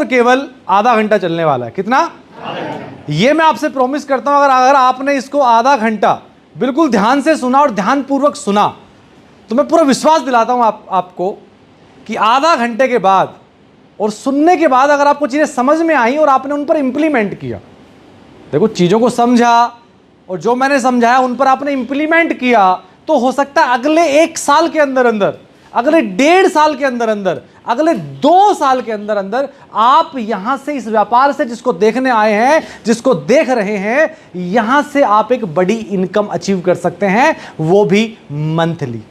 और केवल आधा घंटा चलने वाला है। कितना? ये मैं आपसे प्रॉमिस करता हूं, अगर आपने इसको आधा घंटा बिल्कुल ध्यान से सुना और ध्यानपूर्वक सुना तो मैं पूरा विश्वास दिलाता हूं आपको कि आधा घंटे के बाद और सुनने के बाद अगर आपको चीजें समझ में आई और आपने उन पर इंप्लीमेंट किया, देखो चीजों को समझा और जो मैंने समझाया उन पर आपने इंप्लीमेंट किया, तो हो सकता है अगले 1 साल के अंदर अंदर, अगले 1.5 साल के अंदर अंदर, अगले 2 साल के अंदर अंदर आप यहां से इस व्यापार से जिसको देखने आए हैं, जिसको देख रहे हैं, यहां से आप एक बड़ी इनकम अचीव कर सकते हैं, वो भी मंथली।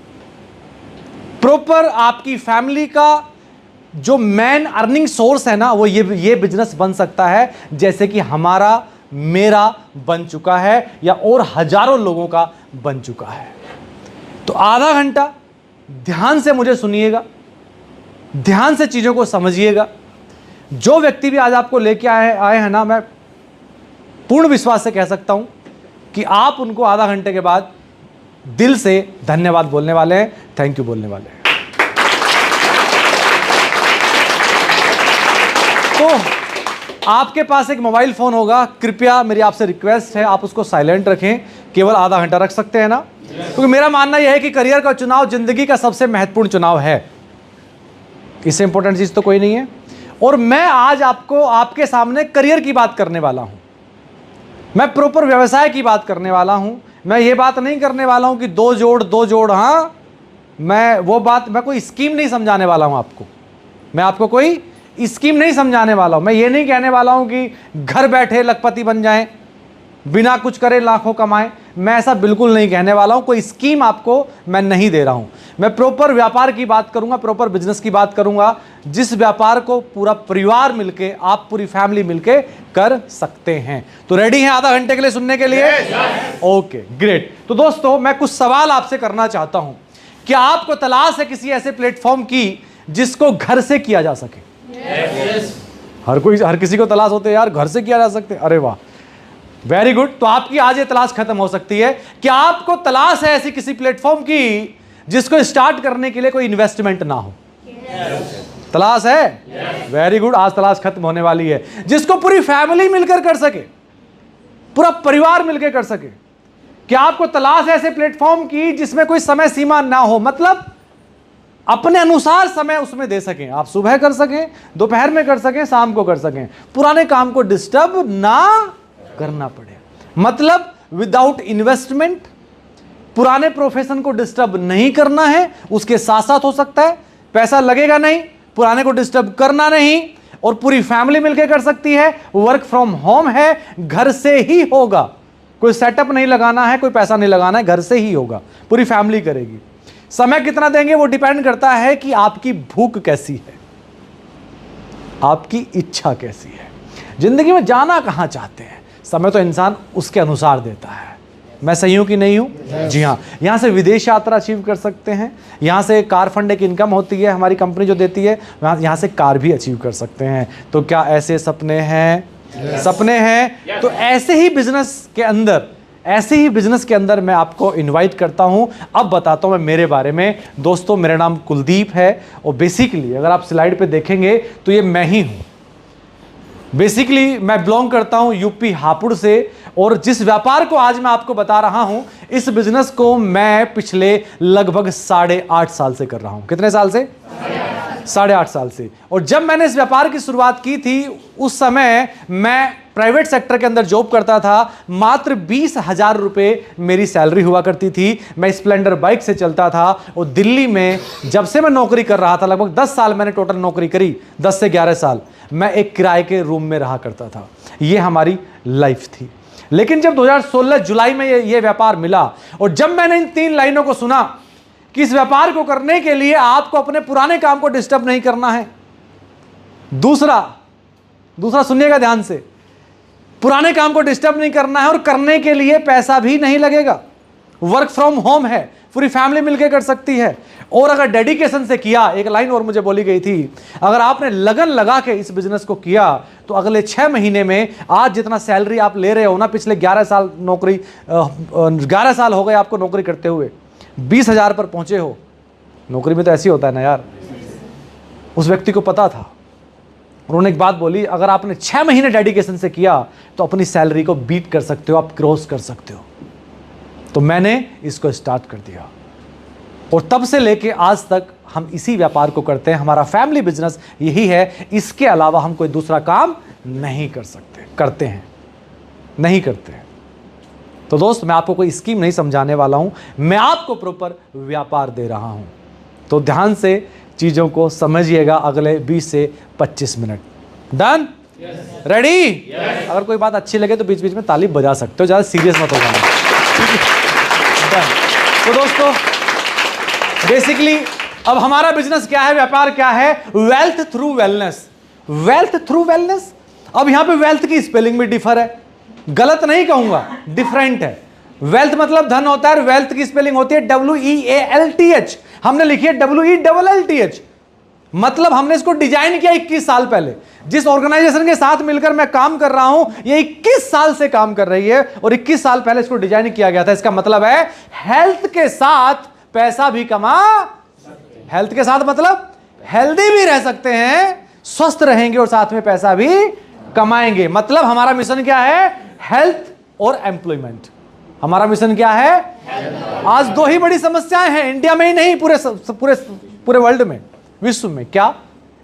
प्रॉपर आपकी फैमिली का जो मेन अर्निंग सोर्स है ना, वो ये बिजनेस बन सकता है, जैसे कि हमारा, मेरा बन चुका है या और हजारों लोगों का बन चुका है। तो आधा घंटा ध्यान से मुझे सुनिएगा, ध्यान से चीजों को समझिएगा। जो व्यक्ति भी आज आपको लेके आए हैं ना, मैं पूर्ण विश्वास से कह सकता हूं कि आप उनको आधा घंटे के बाद दिल से धन्यवाद बोलने वाले हैं, थैंक यू बोलने वाले हैं। तो आपके पास एक मोबाइल फोन होगा, कृपया मेरी आपसे रिक्वेस्ट है आप उसको साइलेंट रखें, केवल आधा घंटा रख सकते हैं ना, क्योंकि मेरा मानना यह है कि करियर का चुनाव जिंदगी का सबसे महत्वपूर्ण चुनाव है, इससे इंपॉर्टेंट चीज तो कोई नहीं है। और मैं आज आपको आपके सामने करियर की बात करने वाला हूं, मैं प्रॉपर व्यवसाय की बात करने वाला हूं। मैं ये बात नहीं करने वाला हूं कि दो जोड़, हाँ, मैं कोई स्कीम नहीं समझाने वाला हूं आपको, मैं आपको कोई स्कीम नहीं समझाने वाला हूं। मैं ये नहीं कहने वाला हूं कि घर बैठे लखपति बन जाएं, बिना कुछ करे लाखों कमाएं, मैं ऐसा बिल्कुल नहीं कहने वाला हूं। कोई स्कीम आपको मैं नहीं दे रहा हूं, मैं प्रॉपर व्यापार की बात करूंगा, प्रॉपर बिजनेस की बात करूंगा, जिस व्यापार को पूरा परिवार मिलके, आप पूरी फैमिली मिलके कर सकते हैं। तो रेडी हैं आधा घंटे के लिए सुनने के लिए? Okay, great. तो दोस्तों, मैं कुछ सवाल आपसे करना चाहता हूं। क्या आपको तलाश है किसी ऐसे प्लेटफॉर्म की जिसको घर से किया जा सके? हर किसी को तलाश होते हैं यार, घर से किया जा सकते, अरे वाह, वेरी गुड। तो आपकी आज ये तलाश खत्म हो सकती है। क्या आपको तलाश है ऐसी किसी प्लेटफॉर्म की जिसको स्टार्ट करने के लिए कोई इन्वेस्टमेंट ना हो? तलाश है? वेरी गुड, आज तलाश खत्म होने वाली है। जिसको पूरी फैमिली मिलकर कर सके, पूरा परिवार मिलकर कर सके। क्या आपको तलाश है ऐसे प्लेटफॉर्म की जिसमें कोई समय सीमा ना हो, मतलब अपने अनुसार समय उसमें दे सकें, आप सुबह कर सकें, दोपहर में कर सकें, शाम को कर सकें, पुराने काम को डिस्टर्ब ना करना पड़े, मतलब विदाउट इन्वेस्टमेंट, पुराने प्रोफेशन को डिस्टर्ब नहीं करना है, उसके साथ साथ हो सकता है पैसा लगेगा नहीं, पुराने को डिस्टर्ब करना नहीं, और पूरी फैमिली मिलकर कर सकती है। वर्क फ्रॉम होम है, घर से ही होगा, कोई सेटअप नहीं लगाना है, कोई पैसा नहीं लगाना है, घर से ही होगा, पूरी फैमिली करेगी। समय कितना देंगे वो डिपेंड करता है कि आपकी भूख कैसी है, आपकी इच्छा कैसी है, जिंदगी में जाना कहां चाहते हैं। समय तो इंसान उसके अनुसार देता है। मैं सही हूं कि नहीं हूं? जी हाँ। यहां से विदेश यात्रा अचीव कर सकते हैं, यहां से कार फंड एक इनकम होती है हमारी कंपनी जो देती है, यहां से कार भी अचीव कर सकते हैं। तो क्या ऐसे सपने हैं? सपने हैं। तो ऐसे ही बिजनेस के अंदर मैं आपको इनवाइट करता हूं। अब बताता हूं मैं मेरे बारे में। दोस्तों, मेरा नाम कुलदीप है और बेसिकली अगर आप स्लाइड पे देखेंगे तो ये मैं ही हूं। बेसिकली मैं बिलोंग करता हूं यूपी हापुड़ से, और जिस व्यापार को आज मैं आपको बता रहा हूं, इस बिजनेस को मैं पिछले लगभग 8.5 साल से कर रहा हूं। कितने साल से? 8.5 साल से। और जब मैंने इस व्यापार की शुरुआत की थी, उस समय मैं प्राइवेट सेक्टर के अंदर जॉब करता था। मात्र 20,000 रुपये मेरी सैलरी हुआ करती थी। मैं स्प्लेंडर बाइक से चलता था, और दिल्ली में जब से मैं नौकरी कर रहा था, लगभग 10 साल मैंने टोटल नौकरी करी, 10 से 11 साल, मैं एक किराए के रूम में रहा करता था। ये हमारी लाइफ थी। लेकिन जब 2016 जुलाई में ये व्यापार मिला, और जब मैंने इन 3 लाइनों को सुना कि इस व्यापार को करने के लिए आपको अपने पुराने काम को डिस्टर्ब नहीं करना है, दूसरा सुनिएगा ध्यान से, पुराने काम को डिस्टर्ब नहीं करना है, और करने के लिए पैसा भी नहीं लगेगा, वर्क फ्रॉम होम है, पूरी फैमिली मिलकर कर सकती है, और अगर डेडिकेशन से किया, एक लाइन और मुझे बोली गई थी, अगर आपने लगन लगा के इस बिजनेस को किया तो अगले 6 महीने में आज जितना सैलरी आप ले रहे हो ना, पिछले 11 साल नौकरी 11 साल हो गए आपको नौकरी करते हुए, 20,000 पर पहुंचे हो। नौकरी में तो ऐसी होता है ना यार, उस व्यक्ति को पता था, उन्होंने एक बात बोली, अगर आपने 6 महीने डेडिकेशन से किया तो अपनी सैलरी को बीट कर सकते हो, आप क्रॉस कर सकते हो। तो मैंने इसको स्टार्ट कर दिया और तब से लेके आज तक हम इसी व्यापार को करते हैं। हमारा फैमिली बिजनेस यही है, इसके अलावा हम कोई दूसरा काम नहीं कर सकते, करते हैं नहीं करते हैं। तो दोस्त, मैं आपको कोई स्कीम नहीं समझाने वाला हूं, मैं आपको प्रॉपर व्यापार दे रहा हूं। तो ध्यान से चीजों को समझिएगा अगले 20 से 25 मिनट। डन? रेडी? अगर कोई बात अच्छी लगे तो बीच बीच में ताली बजा सकते हो, ज्यादा सीरियस मत हो जाना। तो दोस्तों, बेसिकली अब हमारा बिजनेस क्या है, व्यापार क्या है? Wealth through wellness. Wealth through wellness. अब यहां पे वेल्थ की स्पेलिंग भी डिफर है, गलत नहीं कहूंगा, डिफरेंट है। वेल्थ मतलब धन होता है, वेल्थ की स्पेलिंग होती है WEALTH, हमने लिखी है WELLTH। मतलब हमने इसको डिजाइन किया 21 साल पहले। जिस ऑर्गेनाइजेशन के साथ मिलकर मैं काम कर रहा हूं, ये 21 साल से काम कर रही है और 21 साल पहले इसको डिजाइन किया गया था। इसका मतलब है हेल्थ के साथ पैसा भी कमा, हेल्थ के साथ मतलब हेल्दी भी रह सकते हैं, स्वस्थ रहेंगे और साथ में पैसा भी कमाएंगे। मतलब हमारा मिशन क्या है? हेल्थ और एम्प्लॉयमेंट। हमारा मिशन क्या है? आज 2 ही बड़ी समस्याएं हैं, इंडिया में ही नहीं, पूरे वर्ल्ड में, विश्व में। क्या?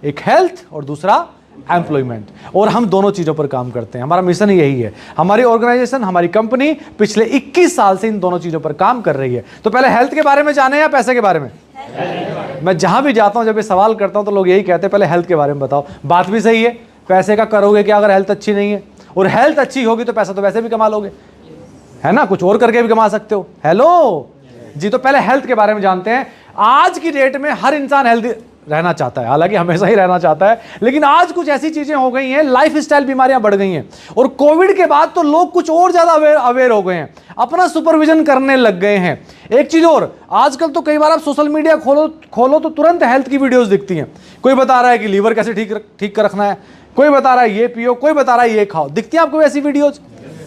एक हेल्थ और दूसरा एम्प्लॉयमेंट। और हम दोनों चीजों पर काम करते हैं। हमारा मिशन यही है। हमारी ऑर्गेनाइजेशन, हमारी कंपनी पिछले 21 साल से इन दोनों चीजों पर काम कर रही है। तो पहले हेल्थ के बारे में जाने या पैसे के बारे में? मैं जहां भी जाता हूं, जब ये सवाल करता हूं तो लोग यही कहते हैं पहले हेल्थ के बारे में बताओ। बात भी सही है, पैसे का करोगे क्या अगर हेल्थ अच्छी नहीं है? और हेल्थ अच्छी होगी तो पैसा तो वैसे भी कमा लोगे, है ना, कुछ और करके भी कमा सकते हो। हेलो जी। तो पहले हेल्थ के बारे में जानते हैं। आज की डेट में हर इंसान हेल्दी रहना चाहता है, हालांकि हमेशा ही रहना चाहता है, लेकिन आज कुछ ऐसी चीजें हो गई हैं, लाइफ स्टाइल बीमारियां बढ़ गई हैं और कोविड के बाद तो लोग कुछ और ज्यादा अवेयर हो गए हैं, अपना सुपरविजन करने लग गए हैं। एक चीज और, आजकल तो कई बार आप सोशल मीडिया खोलो तो तुरंत हेल्थ की वीडियोस दिखती हैं। कोई बता रहा है कि लीवर कैसे ठीक कर रखना है, कोई बता रहा है ये पियो, कोई बता रहा है ये खाओ। दिखती है आपको ऐसी वीडियोज,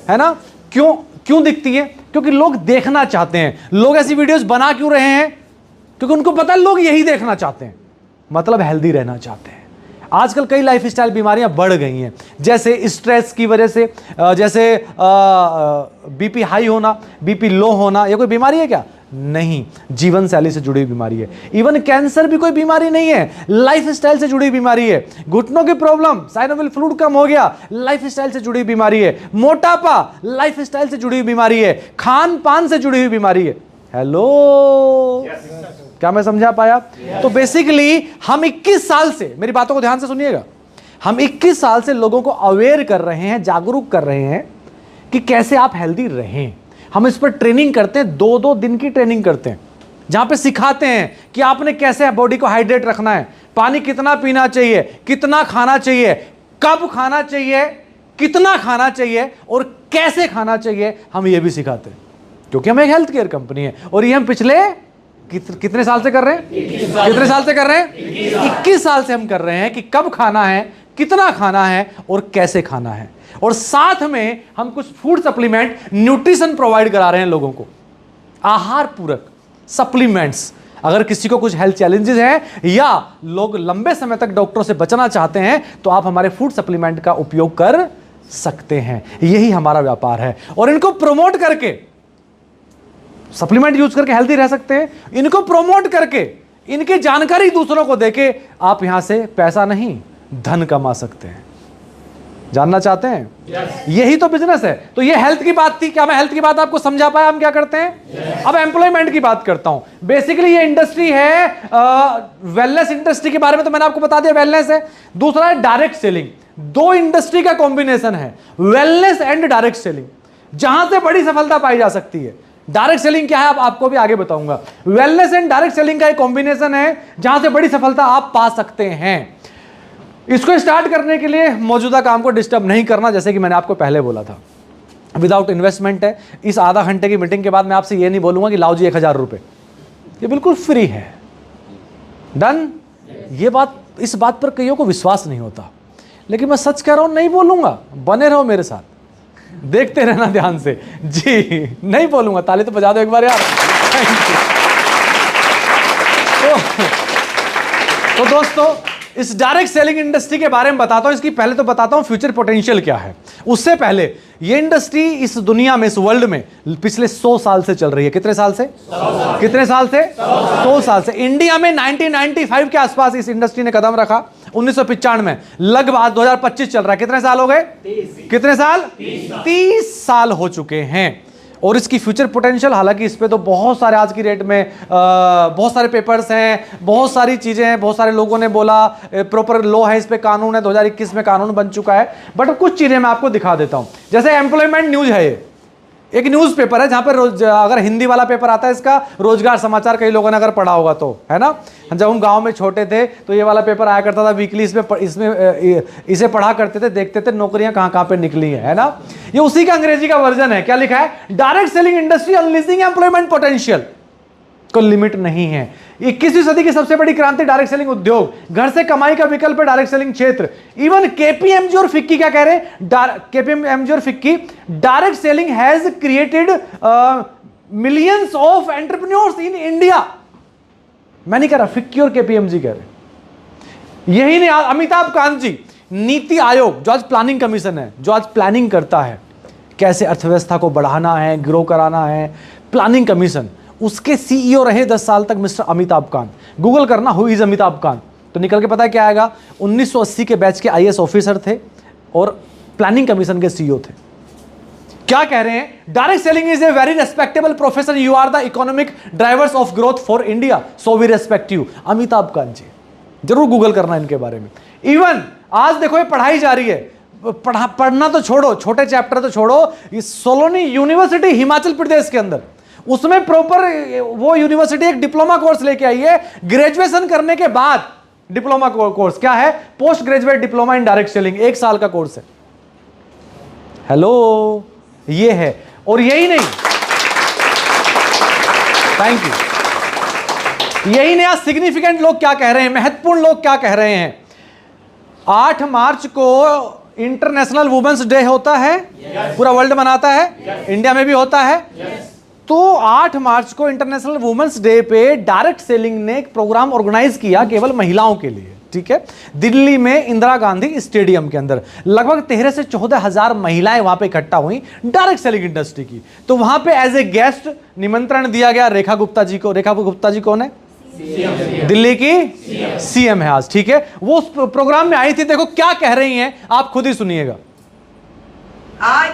है ना? क्यों दिखती है? क्योंकि लोग देखना चाहते हैं। लोग ऐसी वीडियोस बना क्यों रहे हैं? क्योंकि उनको पता है लोग यही देखना चाहते हैं, मतलब हेल्दी रहना चाहते हैं। आजकल कई लाइफस्टाइल बीमारियां बढ़ गई हैं, जैसे स्ट्रेस की वजह से, जैसे बीपी हाई होना, बीपी लो होना। ये कोई बीमारी है क्या? नहीं, जीवन शैली से जुड़ी बीमारी है। इवन कैंसर भी कोई बीमारी नहीं है, लाइफस्टाइल से जुड़ी बीमारी है। घुटनों की प्रॉब्लम, साइनोवियल फ्लूइड कम हो गया, लाइफस्टाइल से जुड़ी बीमारी है। मोटापा लाइफस्टाइल से जुड़ी बीमारी है, खान पान से जुड़ी हुई बीमारी है। हेलो, क्या मैं समझा पाया? तो बेसिकली हम 21 साल से, मेरी बातों को ध्यान से सुनिएगा, हम 21 साल से लोगों को अवेयर कर रहे हैं, जागरूक कर रहे हैं कि कैसे आप हेल्दी रहें। हम इस पर ट्रेनिंग करते हैं, 2-2 दिन की ट्रेनिंग करते हैं, जहां पे सिखाते हैं कि आपने कैसे बॉडी को हाइड्रेट रखना है, पानी कितना पीना चाहिए, कितना खाना चाहिए, कब खाना चाहिए, कितना खाना चाहिए और कैसे खाना चाहिए। हम ये भी सिखाते हैं क्योंकि हम एक हेल्थ केयर कंपनी है और ये हम पिछले कितने साल से कर रहे हैं? कितने साल से कर रहे हैं? 21 साल से हम कर रहे हैं कि कब खाना है, कितना खाना है और कैसे खाना है। और साथ में हम कुछ फूड सप्लीमेंट, न्यूट्रिशन प्रोवाइड करा रहे हैं लोगों को, आहार पूरक सप्लीमेंट्स। अगर किसी को कुछ हेल्थ चैलेंजेस हैं या लोग लंबे समय तक डॉक्टरों से बचना चाहते हैं तो आप हमारे फूड सप्लीमेंट का उपयोग कर सकते हैं। यही हमारा व्यापार है और इनको प्रमोट करके, सप्लीमेंट यूज करके हेल्दी रह सकते हैं। इनको प्रमोट करके, इनकी जानकारी दूसरों को देके आप यहां से पैसा नहीं, धन कमा सकते हैं। जानना चाहते हैं? यही तो बिजनेस है। तो ये हेल्थ की बात थी। क्या मैं हेल्थ की बात आपको समझा पाया हम क्या करते हैं? अब एम्प्लॉयमेंट की बात करता हूं। बेसिकली ये इंडस्ट्री है, वेलनेस इंडस्ट्री के बारे में तो मैंने आपको बता दिया, वेलनेस है। दूसरा है डायरेक्ट सेलिंग। 2 इंडस्ट्री का कॉम्बिनेशन है, वेलनेस एंड डायरेक्ट सेलिंग, जहां से बड़ी सफलता पाई जा सकती है। डायरेक्ट सेलिंग क्या है आपको भी आगे बताऊंगा। वेलनेस एंड डायरेक्ट सेलिंग का एक कॉम्बिनेशन है जहां से बड़ी सफलता आप पा सकते हैं। इसको स्टार्ट करने के लिए मौजूदा काम को डिस्टर्ब नहीं करना, जैसे कि मैंने आपको पहले बोला था, विदाउट इन्वेस्टमेंट है। इस आधा घंटे की मीटिंग के बाद मैं आपसे ये नहीं बोलूंगा कि लाओ जी 1000 रुपये, ये बिल्कुल फ्री है। डन? ये बात, इस बात पर कईयों को विश्वास नहीं होता, लेकिन मैं सच कह रहा हूं, नहीं बोलूंगा। बने रहो मेरे साथ, देखते रहना ध्यान से जी। नहीं बोलूंगा, ताली तो बजा दो एक बार यार। तो दोस्तों, इस डायरेक्ट सेलिंग इंडस्ट्री के बारे में बताता हूं। इसकी पहले तो बताता हूं फ्यूचर पोटेंशियल क्या है। उससे पहले ये इंडस्ट्री इस दुनिया में, इस वर्ल्ड में पिछले 100 साल से चल रही है। कितने साल से? कितने साल से? 100 साल से। इंडिया में 1995 के आसपास इस इंडस्ट्री ने कदम रखा। 1995 में, लगभग 2025 चल रहा है। कितने साल हो गए? 30। कितने साल? 30 साल हो चुके हैं। और इसकी फ्यूचर पोटेंशियल, हालांकि इस पे तो बहुत सारे आज की डेट में बहुत सारे पेपर्स हैं, बहुत सारी चीज़ें हैं, बहुत सारे लोगों ने बोला, प्रॉपर लॉ है, इस पे कानून है, 2021 में कानून बन चुका है। बट कुछ चीज़ें मैं आपको दिखा देता हूं। जैसे एम्प्लॉयमेंट न्यूज है, ये एक न्यूज़ पेपर है जहां पर रोज, अगर हिंदी वाला पेपर आता है इसका, रोजगार समाचार, कई लोगों ने अगर पढ़ा होगा तो, है ना। जब हम गांव में छोटे थे तो ये वाला पेपर आया करता था वीकली, इसमें इसे पढ़ा करते थे, देखते थे नौकरियां कहां कहां पे निकली है ना। ये उसी का अंग्रेजी का वर्जन है। क्या लिखा है? Direct selling industry unleashing employment potential. को लिमिट नहीं है। 21वीं सदी की सबसे बड़ी क्रांति डायरेक्ट सेलिंग उद्योग, घर से कमाई का विकल्प है डायरेक्ट सेलिंग क्षेत्र। इवन केपीएमजी और फिक्की क्या कह रहे हैं? केपीएमजी और FICCI, direct selling has created millions of entrepreneurs in India. मैं नहीं कह रहा, फिक्की और केपीएमजी कह रहे। यही नहीं, अमिताभ कांत जी, नीति आयोग जो आज प्लानिंग कमीशन है, जो आज प्लानिंग करता है कैसे अर्थव्यवस्था को बढ़ाना है, ग्रो कराना है, प्लानिंग कमीशन, उसके सीईओ रहे 10 साल तक मिस्टर अमिताभ कांत। गूगल करना हु इज अमिताभ कांत तो निकल के पता है क्या आएगा? 1980 के बैच के आईएएस ऑफिसर थे और प्लानिंग कमीशन के सीईओ थे। क्या कह रहे हैं? Direct selling is a very respectable profession, you are the economic drivers of growth for India, so we respect you. Amitabh Kant ji, जरूर गूगल करना इनके बारे में। इवन आज देखो ये पढ़ाई जा रही है, पढ़ना तो छोड़ो, छोटे चैप्टर तो छोड़ो, सोलोनी यूनिवर्सिटी हिमाचल प्रदेश के अंदर, उसमें प्रॉपर वो यूनिवर्सिटी एक डिप्लोमा कोर्स लेके आई है। ग्रेजुएशन करने के बाद डिप्लोमा कोर्स क्या है? Post graduate diploma in direct selling, 1 साल का कोर्स है। हेलो, ये है। और यही नहीं, थैंक यू, यही नहीं, आज सिग्निफिकेंट लोग क्या कह रहे हैं, महत्वपूर्ण लोग क्या कह रहे हैं। 8 मार्च को इंटरनेशनल वुमेन्स डे होता है, पूरा वर्ल्ड मनाता है, इंडिया में भी होता है। तो 8 मार्च को इंटरनेशनल वुमेन्स डे पे डायरेक्ट सेलिंग ने एक प्रोग्राम ऑर्गेनाइज किया केवल महिलाओं के लिए, ठीक है। दिल्ली में इंदिरा गांधी स्टेडियम के अंदर लगभग 13 से 14 हजार महिलाएं वहां पे इकट्ठा हुई डायरेक्ट सेलिंग इंडस्ट्री की। तो वहां पे एज ए गेस्ट निमंत्रण दिया गया रेखा गुप्ता जी को। रेखा गुप्ता जी कौन है? दिल्ली की सीएम है आज, ठीक है। वो उस प्रोग्राम में आई थी। देखो क्या कह रही हैं, आप खुद ही सुनिएगा। आज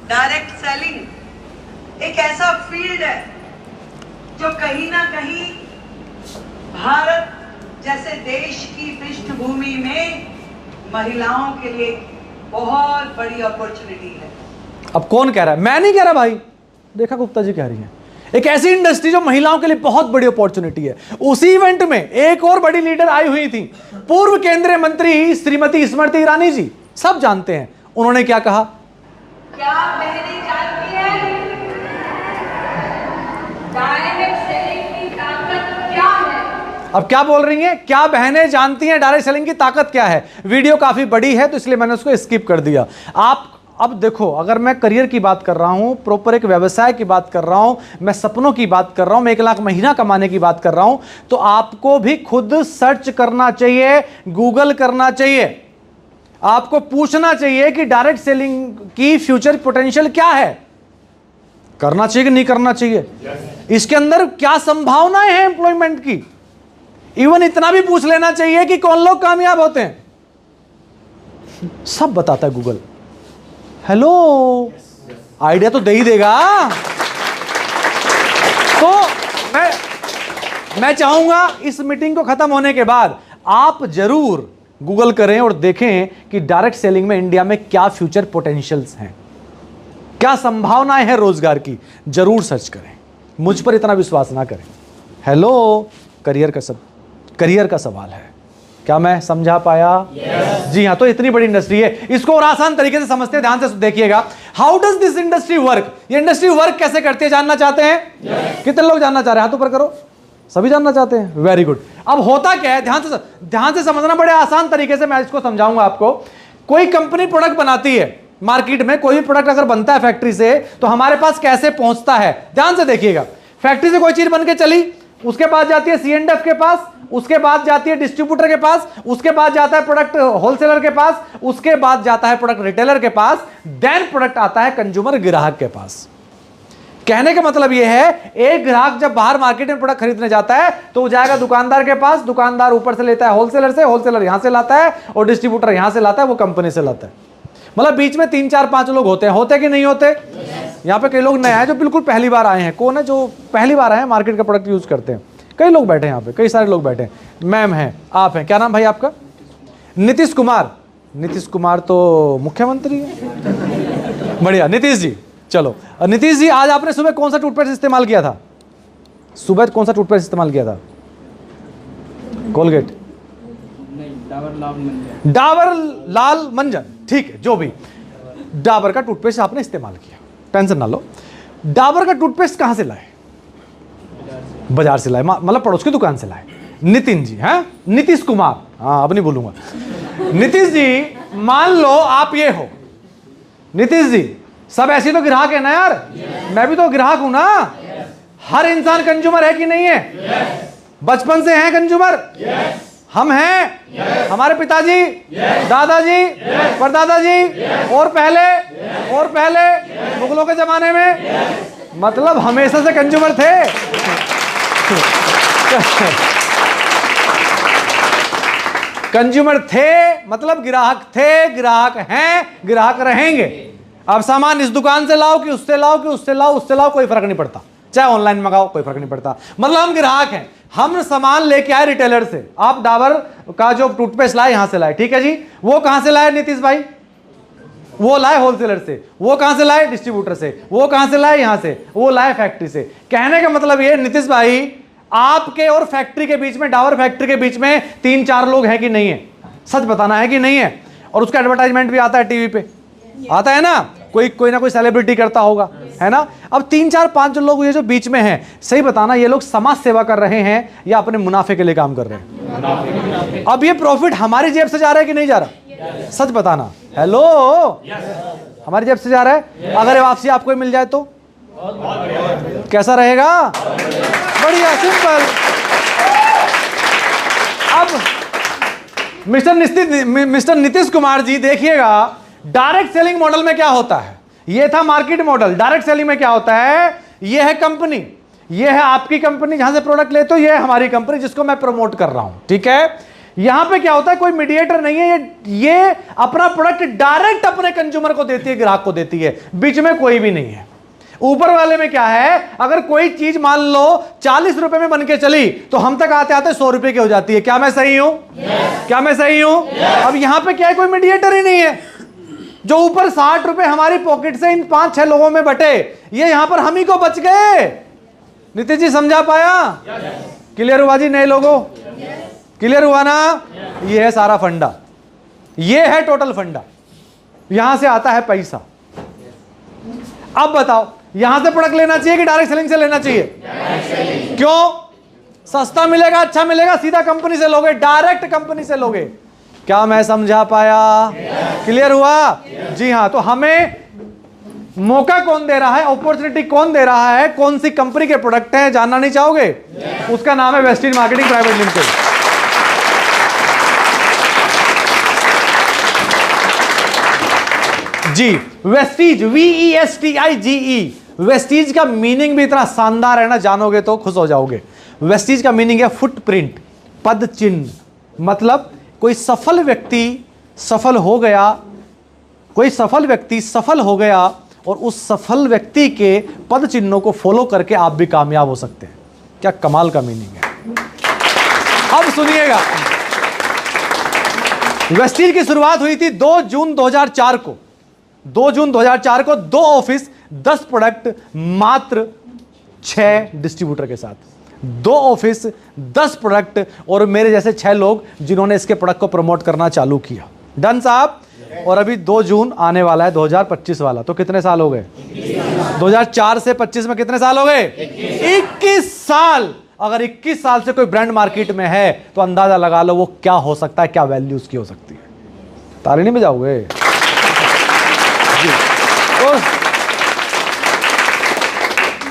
डायरेक्ट सेलिंग एक ऐसा फील्ड है जो कहीं ना कहीं भारत जैसे देश की पृष्ठभूमि में महिलाओं के लिए बहुत बड़ी अपॉर्चुनिटी है। अब कौन कह रहा है? मैं नहीं कह रहा भाई, रेखा गुप्ता जी कह रही हैं। एक ऐसी इंडस्ट्री जो महिलाओं के लिए बहुत बड़ी अपॉर्चुनिटी है। उसी इवेंट में एक और बड़ी लीडर आई हुई थी, पूर्व केंद्रीय मंत्री श्रीमती स्मृति ईरानी जी, सब जानते हैं। उन्होंने क्या कहा? क्या बहनें जानती हैं डायरेक्ट सेलिंग की ताकत क्या है? अब क्या बोल रही हैं? क्या बहनें जानती हैं डायरेक्ट सेलिंग की ताकत क्या है? वीडियो काफी बड़ी है तो इसलिए मैंने उसको स्किप कर दिया। आप अब देखो, अगर मैं करियर की बात कर रहा हूं, प्रॉपर एक व्यवसाय की बात कर रहा हूं, मैं सपनों की बात कर रहा हूं, मैं 1 लाख महीना कमाने की बात कर रहा हूं, तो आपको भी खुद सर्च करना चाहिए, गूगल करना चाहिए। आपको पूछना चाहिए कि डायरेक्ट सेलिंग की फ्यूचर पोटेंशियल क्या है। करना चाहिए कि नहीं करना चाहिए? इसके अंदर क्या संभावनाएं हैं एम्प्लॉयमेंट की? इवन इतना भी पूछ लेना चाहिए कि कौन लोग कामयाब होते हैं। सब बताता है गूगल। हेलो, आइडिया तो दे ही देगा। तो मैं चाहूंगा इस मीटिंग को खत्म होने के बाद आप जरूर गूगल करें और देखें कि डायरेक्ट सेलिंग में इंडिया में क्या फ्यूचर पोटेंशियल्स हैं, क्या संभावनाएं हैं रोजगार की। जरूर सर्च करें, मुझ पर इतना विश्वास ना करें। हेलो, करियर का सवाल है। क्या मैं समझा पाया? जी हाँ। तो इतनी बड़ी इंडस्ट्री है, इसको और आसान तरीके से समझते हैं, ध्यान से देखिएगा। How does this industry work? ये इंडस्ट्री वर्क कैसे करती है, जानना चाहते हैं? कितने लोग जानना चाह रहे हैं? हाथ ऊपर करो। सभी जानना चाहते हैं? Very good. अब होता क्या है, ध्यान से समझना, बड़े आसान तरीके से मैं इसको समझाऊंगा आपको। कोई कंपनी प्रोडक्ट बनाती है मार्केट में, कोई भी प्रोडक्ट अगर बनता है फैक्ट्री से, तो हमारे पास कैसे पहुंचता है, ध्यान से देखिएगा। फैक्ट्री से कोई चीज बन के चली, उसके बाद जाती है C&F के पास, उसके बाद जाती है डिस्ट्रीब्यूटर के पास, उसके बाद जाता है प्रोडक्ट होलसेलर के पास, उसके बाद जाता है प्रोडक्ट रिटेलर के पास, देन प्रोडक्ट आता है कंज्यूमर ग्राहक के पास। कहने का मतलब यह है, एक ग्राहक जब बाहर मार्केट में प्रोडक्ट खरीदने जाता है तो वो जाएगा दुकानदार के पास, दुकानदार ऊपर से लेता है होलसेलर से, होलसेलर यहां से लाता है और डिस्ट्रीब्यूटर यहां से लाता है, वो कंपनी से लाता है। मतलब बीच में 3 4 5 लोग होते कि नहीं होते? यहाँ पे कई लोग नए हैं जो बिल्कुल पहली बार आए हैं। कौन है जो पहली बार आए हैं मार्केट का प्रोडक्ट यूज करते हैं? कई लोग बैठे हैं यहाँ पे, कई सारे लोग बैठे हैं। मैम हैं, आप हैं, क्या नाम भाई आपका? नीतीश कुमार। नीतीश कुमार तो मुख्यमंत्री है। बढ़िया, नीतीश जी। चलो नीतीश जी, आज आपने सुबह कौन सा टूथपेस्ट इस्तेमाल किया था? सुबह कौन सा टूथपेस्ट इस्तेमाल किया था? कोलगेट? डाबर लाल मंजन, ठीक है, जो भी। डाबर का टूथपेस्ट आपने इस्तेमाल किया, टेंशन ना लो। डाबर का टूथपेस्ट कहां से लाए? बाजार से लाए, मतलब पड़ोस की दुकान से लाए। नितिन जी, हैं? नीतीश कुमार, हाँ अब नहीं बोलूंगा। नीतीश जी, मान लो आप ये हो। नीतीश जी, सब ऐसे तो ग्राहक है ना यार? मैं भी तो ग्राहक हूं ना। हर इंसान कंज्यूमर है कि नहीं है? बचपन से हैं कंज्यूमर? हम हैं। हमारे पिताजी, दादाजी, परदादाजी और पहले मुगलों के जमाने में, मतलब हमेशा से कंज्यूमर थे। कंज्यूमर थे मतलब ग्राहक थे, ग्राहक हैं, ग्राहक रहेंगे। अब सामान इस दुकान से लाओ कि उससे लाओ कि उससे लाओ, कोई फर्क नहीं पड़ता। चाहे ऑनलाइन मंगाओ, कोई फर्क नहीं पड़ता। मतलब हम ग्राहक हैं। हम सामान लेके आए रिटेलर से। आप डाबर का जो टूथपेस्ट लाए यहां से लाए, ठीक है जी। वो कहां से लाए नीतीश भाई? वो लाए होलसेलर से। वो कहां से लाए? डिस्ट्रीब्यूटर से। वो कहां से लाए? यहां से। वो लाए फैक्ट्री से। कहने का मतलब ये नीतीश भाई, आपके और फैक्ट्री के बीच में, डाबर फैक्ट्री के बीच में 3 4 लोग हैं कि नहीं है? सच बताना है कि नहीं है? और उसका एडवर्टाइजमेंट भी आता है टीवी पे, आता है ना, कोई ना कोई सेलिब्रिटी करता होगा, है ना। अब 3 4 5 लोग ये जो बीच में हैं, सही बताना, ये लोग समाज सेवा कर रहे हैं या अपने मुनाफे के लिए काम कर रहे हैं? अब ये प्रॉफिट हमारी जेब से जा रहा है कि नहीं जा रहा? सच बताना। हेलो, हमारी जेब से जा रहा है। अगर वापसी आपको मिल जाए तो कैसा रहेगा? बढ़िया, सिंपल। अब मिस्टर नीतीश कुमार जी देखिएगा, डायरेक्ट सेलिंग मॉडल में क्या होता है? ये था मार्केट मॉडल। डायरेक्ट सेलिंग में क्या होता है? ये है कंपनी, ये है आपकी कंपनी जहां से प्रोडक्ट लेते हो, ये है हमारी कंपनी जिसको मैं प्रमोट कर रहा हूं, ठीक है। यहां पे क्या होता है? कोई मीडिएटर नहीं है, ये अपना प्रोडक्ट डायरेक्ट अपने कंज्यूमर को देती है, ग्राहक को देती है, बीच में कोई भी नहीं है। ऊपर वाले में क्या है? अगर कोई चीज मान लो 40 रुपए में बन के चली तो हम तक आते आते 100 रुपए की हो जाती है। क्या मैं सही हूं? क्या मैं सही हूं? अब यहां पे क्या है? कोई मीडिएटर ही नहीं है। जो ऊपर 60 रुपए हमारी पॉकेट से इन 5 6 लोगों में बटे, ये यहां पर हम ही को बच गए। नीतीश जी समझा पाया? क्लियर हुआ जी? नए लोगों क्लियर हुआ ना? ये है सारा फंडा, ये है टोटल फंडा। यहां से आता है पैसा। अब बताओ, यहां से प्रोडक्ट लेना चाहिए कि डायरेक्ट सेलिंग से लेना चाहिए? क्यों? सस्ता मिलेगा, अच्छा मिलेगा, सीधा कंपनी से लोगे, डायरेक्ट कंपनी से लोगे। क्या मैं समझा पाया? क्लियर हुआ? जी हाँ। तो हमें मौका कौन दे रहा है, अपॉर्चुनिटी कौन दे रहा है, कौन सी कंपनी के प्रोडक्ट हैं, जानना नहीं चाहोगे? उसका नाम है वेस्टीज मार्केटिंग प्राइवेट लिमिटेड। जी, वेस्टीज, VESTIGE। वेस्टीज का मीनिंग भी इतना शानदार है ना, जानोगे तो खुश हो जाओगे। वेस्टीज का मीनिंग है फुटप्रिंट, पद चिन्ह। मतलब कोई सफल व्यक्ति सफल हो गया, कोई सफल व्यक्ति सफल हो गया और उस सफल व्यक्ति के पद चिन्हों को फॉलो करके आप भी कामयाब हो सकते हैं। क्या कमाल का मीनिंग है। अब सुनिएगा, वेस्टीज की शुरुआत हुई थी 2 जून 2004 को। 2 जून 2004 को 2 ऑफिस, 10 प्रोडक्ट, मात्र 6 डिस्ट्रीब्यूटर के साथ। 2 ऑफिस, 10 प्रोडक्ट और मेरे जैसे 6 लोग जिन्होंने इसके प्रोडक्ट को प्रमोट करना चालू किया। डन साहब। और अभी 2 जून आने वाला है 2025 वाला, तो कितने साल हो गए? 2004 से 25 में कितने साल हो गए? 21 साल। अगर 21 साल से कोई ब्रांड मार्केट में है तो अंदाजा लगा लो वो क्या हो सकता है, क्या वैल्यू उसकी हो सकती है। ताली नहीं बजाओगे?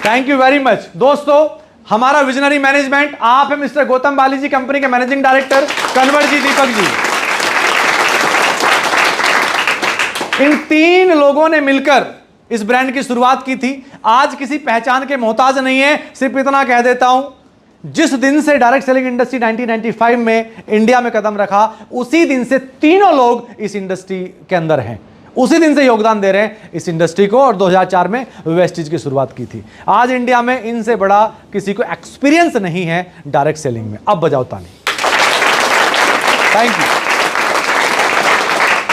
थैंक यू वेरी मच दोस्तों। हमारा विजनरी मैनेजमेंट, आप हैं मिस्टर गौतम बाली जी, कंपनी के मैनेजिंग डायरेक्टर, कन्वर जी, दीपक जी। इन 3 लोगों ने मिलकर इस ब्रांड की शुरुआत की थी। आज किसी पहचान के मोहताज नहीं है। सिर्फ इतना कह देता हूं, जिस दिन से डायरेक्ट सेलिंग इंडस्ट्री 1995 में इंडिया में कदम रखा, उसी दिन से तीनों लोग इस इंडस्ट्री के अंदर हैं, उसी दिन से योगदान दे रहे हैं इस इंडस्ट्री को, और 2004 में वेस्टीज की शुरुआत की थी। आज इंडिया में इनसे बड़ा किसी को एक्सपीरियंस नहीं है डायरेक्ट सेलिंग में। अब बजाओ ताली। Thank you.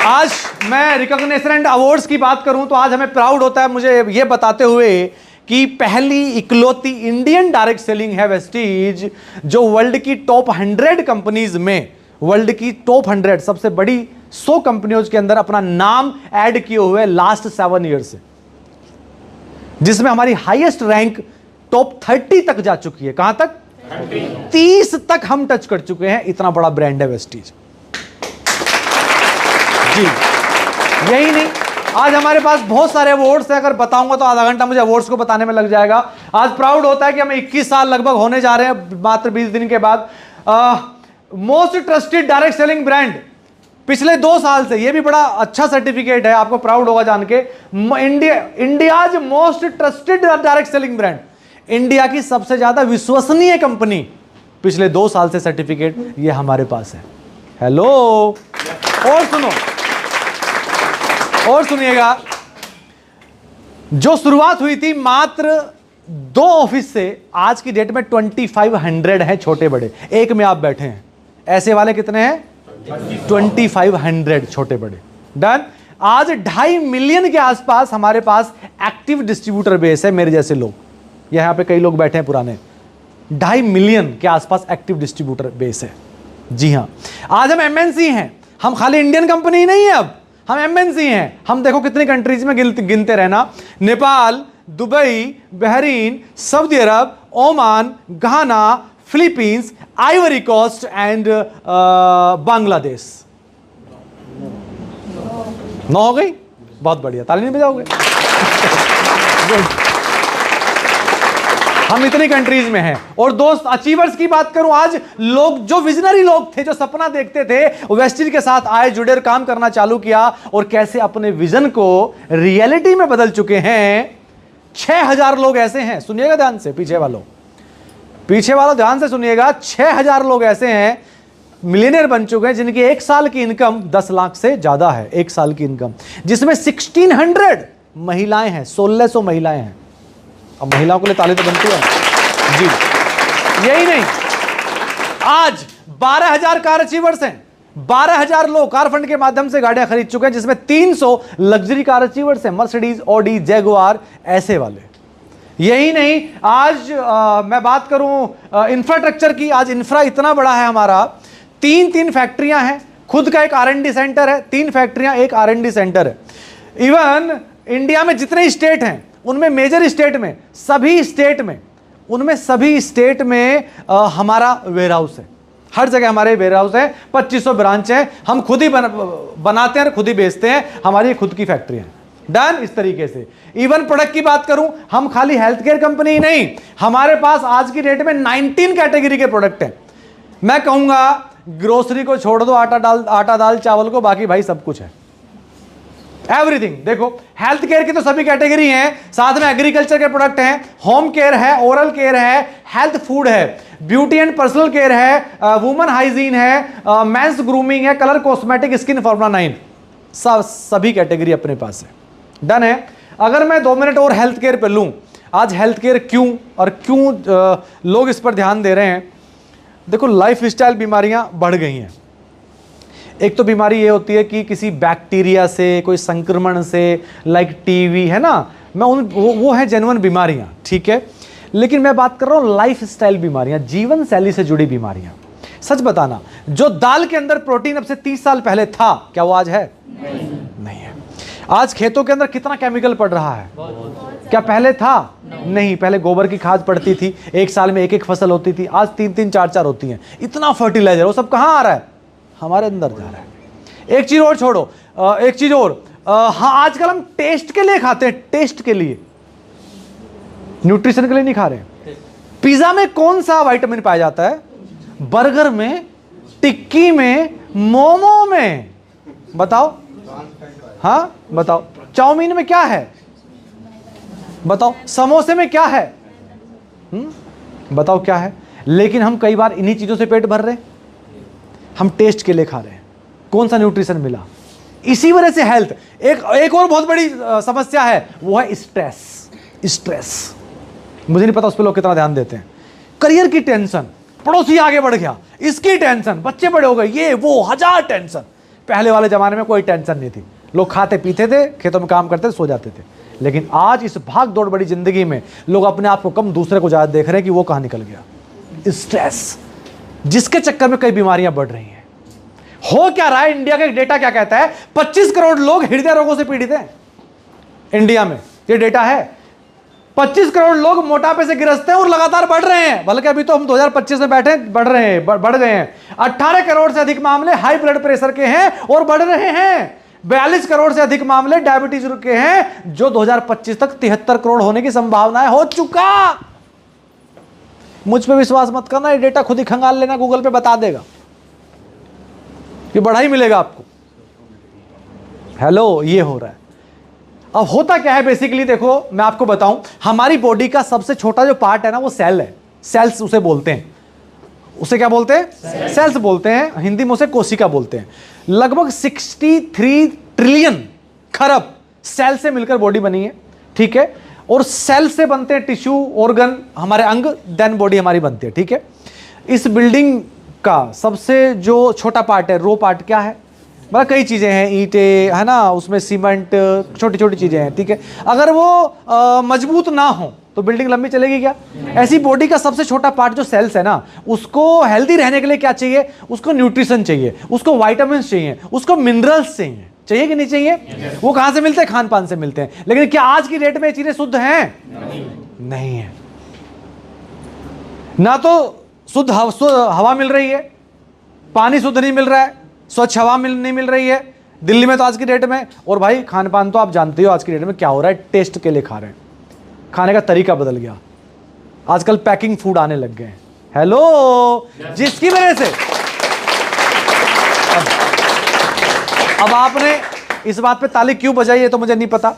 आज मैं रिकॉग्निशन एंड अवार्ड्स की बात करूं तो आज हमें प्राउड होता है मुझे ये बताते हुए कि पहली इकलौती इंडियन डायरेक्ट सेलिंग है वेस्टीज, जो वर्ल्ड की टॉप 100 कंपनीज में, वर्ल्ड की टॉप 100 सबसे बड़ी 100 कंपनियों के अंदर अपना नाम ऐड किए हुए लास्ट 7 ईयर से, जिसमें हमारी हाईएस्ट रैंक टॉप 30 तक जा चुकी है। कहां तक? 30 तक हम टच कर चुके हैं। इतना बड़ा ब्रांड है वेस्टीज जी। यही नहीं, आज हमारे पास बहुत सारे अवार्ड्स हैं। अगर बताऊंगा तो आधा घंटा मुझे अवार्ड्स को बताने में लग जाएगा। आज प्राउड होता है कि हमें 21 साल लगभग होने जा रहे हैं मात्र 20 दिन के बाद। Most trusted direct selling brand पिछले 2 साल से, यह भी बड़ा अच्छा सर्टिफिकेट है, आपको प्राउड होगा जान के। India's most trusted direct selling brand, India की सबसे ज्यादा विश्वसनीय कंपनी, पिछले 2 साल से सर्टिफिकेट ये हमारे पास है। हेलो। और सुनो, और सुनिएगा, जो शुरुआत हुई थी मात्र 2 ऑफिस से, आज की डेट में 2500 हैं छोटे बड़े। एक में आप बैठे हैं, ऐसे वाले कितने हैं? 2500 छोटे बड़े। डन। आज 2.5 मिलियन के आसपास हमारे पास एक्टिव डिस्ट्रीब्यूटर बेस है। मेरे जैसे लोग, यहां पे कई लोग बैठे हैं पुराने, 2.5 मिलियन के आसपास एक्टिव डिस्ट्रीब्यूटर बेस है। जी हां, आज हम एमएनसी हैं। हम खाली इंडियन कंपनी नहीं है, अब हम एमएनसी हैं। हम देखो कितनी कंट्रीज में गिनते रहना, Nepal, Dubai, Bahrain, Saudi Arabia, Oman, Ghana, Philippines, Ivory Coast and Bangladesh. 9 हो गई? बहुत बढ़िया, ताली नहीं बजाओगे? हम इतनी कंट्रीज में हैं। और दोस्त, अचीवर्स की बात करूं, आज लोग जो विजनरी लोग थे, जो सपना देखते थे, वेस्टीज के साथ आए, जुड़े और काम करना चालू किया, और कैसे अपने विजन को रियलिटी में बदल चुके हैं। 6000 लोग ऐसे हैं, सुनिएगा ध्यान से, पीछे वालों ध्यान से सुनिएगा, 6000 लोग ऐसे हैं मिलियनियर बन चुके हैं, जिनकी 1 साल की इनकम 10 लाख से ज्यादा है। 1 साल की इनकम, जिसमें 1600 महिलाएं हैं, 1600 महिलाएं हैं। अब महिलाओं के लिए ताली तो बनती है जी। यही नहीं, आज 12000 कार अचीवर्स हैं। 12000 लोग कार फंड के माध्यम से गाड़ियां खरीद चुके हैं, जिसमें 300 लग्जरी कार अचीवर्स हैं, मर्सिडीज, ऑडी, जैगुआर, ऐसे वाले। यही नहीं, आज मैं बात करूं इंफ्रास्ट्रक्चर की, आज इंफ्रा इतना बड़ा है हमारा, 3 फैक्ट्रियां हैं, खुद का एक R&D सेंटर है, 3 फैक्ट्रियां, एक R&D सेंटर है। इवन इंडिया में जितने स्टेट हैं, उनमें मेजर स्टेट में, सभी स्टेट में हमारा वेयरहाउस है। हर जगह हमारे वेयरहाउस है। 2500 ब्रांच है। हम खुद ही बनाते हैं और खुद ही बेचते हैं, हमारी खुद की फैक्ट्री है। डन। इस तरीके से इवन प्रोडक्ट की बात करूं, हम खाली हेल्थ केयर कंपनी नहीं, हमारे पास आज की डेट में 19 कैटेगरी के प्रोडक्ट हैं। मैं कहूंगा ग्रोसरी को छोड़ दो, आटा दाल चावल को, बाकी भाई सब कुछ है, एवरीथिंग। देखो, हेल्थ केयर की तो सभी कैटेगरी हैं, साथ में एग्रीकल्चर के प्रोडक्ट हैं, होम केयर है, ओरल केयर है, हेल्थ फूड है, ब्यूटी एंड पर्सनल केयर है, वुमेन हाइजीन है, मेंस ग्रूमिंग है, कलर कॉस्मेटिक, स्किन फॉर्मुला 9, सभी कैटेगरी अपने पास है। डन है। अगर मैं 2 मिनट और हेल्थ केयर पे लूं, आज हेल्थ केयर क्यों और क्यों लोग इस पर ध्यान दे रहे हैं? देखो, लाइफ स्टाइल बीमारियां बढ़ गई हैं। एक तो बीमारी ये होती है कि किसी बैक्टीरिया से, कोई संक्रमण से, लाइक टीवी है ना, मैं वो है जेन्युइन बीमारियां, ठीक है। लेकिन मैं बात कर रहा हूं लाइफ स्टाइल बीमारियां, जीवन शैली से जुड़ी बीमारियां। सच बताना, जो दाल के अंदर प्रोटीन अब से 30 साल पहले था, क्या वो आज है? नहीं है। आज खेतों के अंदर कितना केमिकल पड़ रहा है? क्या पहले था? नहीं। पहले गोबर की खाद पड़ती थी, 1 साल में 1 फसल होती थी, आज 3-3, 4-4 होती हैं। इतना फर्टिलाइजर, वो सब कहां आ रहा है? हमारे अंदर जा रहा है। एक चीज और छोड़ो, एक चीज और, हाँ, आजकल हम टेस्ट के लिए खाते हैं, टेस्ट के लिए, न्यूट्रिशन के लिए नहीं खा रहे हैं। पिज्जा में कौन सा विटामिन पाया जाता है? बर्गर में, टिक्की में, मोमो में। बताओ, हाँ बताओ, चाउमीन में क्या है? बताओ, समोसे में क्या है? बताओ क्या है? लेकिन हम कई बार इन्हीं चीजों से पेट भर रहे हैं, हम टेस्ट के लिए खा रहे हैं, कौन सा न्यूट्रिशन मिला। इसी वजह से हेल्थ एक और बहुत बड़ी समस्या है, वो है स्ट्रेस। मुझे नहीं पता उस पर लोग कितना ध्यान देते हैं। करियर की टेंशन, पड़ोसी आगे बढ़ गया इसकी टेंशन, बच्चे बड़े हो गए ये वो, 1000 टेंशन। पहले वाले जमाने में कोई टेंशन नहीं थी, लोग खाते पीते थे, खेतों में काम करते थे, सो जाते थे। लेकिन आज इस भाग दौड़ बड़ी जिंदगी में लोग अपने आप को कम, दूसरे को ज्यादा देख रहे हैं कि वो कहां निकल गया। स्ट्रेस, जिसके चक्कर में कई बीमारियां बढ़ रही हैं। हो क्या रहा है? इंडिया का एक डेटा क्या कहता है? 25 करोड़ लोग हृदय रोगों से पीड़ित हैं इंडिया में, ये डेटा है। 25 करोड़ लोग मोटापे से ग्रस्त हैं और लगातार बढ़ रहे हैं, बल्कि अभी तो हम 2025 में बैठे बढ़ गए हैं। 18 करोड़ से अधिक मामले हाई ब्लड प्रेशर के हैं और बढ़ रहे हैं। 42 करोड़ से अधिक मामले डायबिटीज के हैं, जो 2025 तक 73 करोड़ होने की संभावना है। हो चुका। मुझ पे विश्वास मत करना, ये डेटा खुद ही खंगाल लेना, गूगल पे बता देगा, ये बढ़ा ही मिलेगा आपको। हेलो, ये हो रहा है। अब होता क्या है बेसिकली, देखो मैं आपको बताऊं, हमारी बॉडी का सबसे छोटा जो पार्ट है ना, वो सेल है। सेल्स उसे बोलते हैं, उसे क्या बोलते हैं? सेल्स बोलते हैं, हिंदी में उसे कोशिका बोलते हैं। लगभग 63 ट्रिलियन खरब सेल से मिलकर बॉडी बनी है, ठीक है। और सेल से बनते हैं टिश्यू, ऑर्गन, हमारे अंग, देन बॉडी हमारी बनती है, ठीक है। इस बिल्डिंग का सबसे जो छोटा पार्ट है, रो पार्ट, क्या है? मतलब कई चीजें हैं, ईंटें है ना, उसमें सीमेंट, छोटी छोटी चीजें हैं, ठीक है। अगर वो मजबूत ना हो तो बिल्डिंग लंबी चलेगी क्या? ऐसी बॉडी का सबसे छोटा पार्ट जो सेल्स है ना, उसको हेल्दी रहने के लिए क्या चाहिए? उसको न्यूट्रिशन चाहिए, उसको विटामिन चाहिए, उसको मिनरल्स चाहिए, चाहिए कि नहीं चाहिए? वो कहां से मिलते हैं? खान पान से मिलते हैं। लेकिन क्या आज की डेट में ये चीजें शुद्ध हैं? नहीं है। ना तो शुद्ध हवा मिल रही है, पानी शुद्ध नहीं मिल रहा है, स्वच्छ हवा नहीं मिल रही है दिल्ली में तो आज की डेट में। और भाई खान पान तो आप जानते हो आज की डेट में क्या हो रहा है, टेस्ट के लिए खा रहे हैं, खाने का तरीका बदल गया, आजकल पैकिंग फूड आने लग गए हैं। हेलो, जिसकी वजह से अब आपने इस बात पे ताली क्यों बजाई है तो मुझे नहीं पता,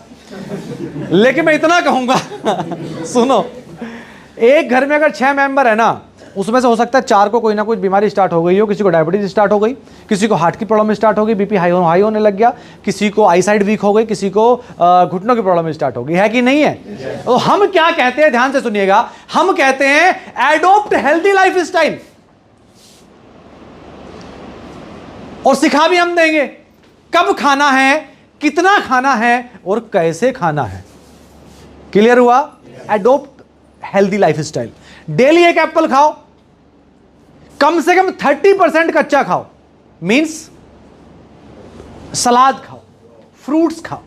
लेकिन मैं इतना कहूंगा सुनो, एक घर में अगर 6 मेंबर है ना, उसमें से हो सकता है 4 को कोई ना कोई बीमारी स्टार्ट हो गई हो। किसी को डायबिटीज स्टार्ट हो गई, किसी को हार्ट की प्रॉब्लम स्टार्ट हो गई, बीपी हाई होने लग गया, किसी को आई साइड वीक हो गई, किसी को घुटनों की प्रॉब्लम स्टार्ट हो गई, है कि नहीं है? तो हम क्या कहते हैं, ध्यान से सुनिएगा, हम कहते हैं एडॉप्ट हेल्दी लाइफ स्टाइल। और सिखा भी हम देंगे कब खाना है, कितना खाना है और कैसे खाना है। क्लियर हुआ? Adopt healthy life style. Daily एक एप्पल खाओ, कम से कम 30% कच्चा खाओ, मींस सलाद खाओ, फ्रूट्स खाओ।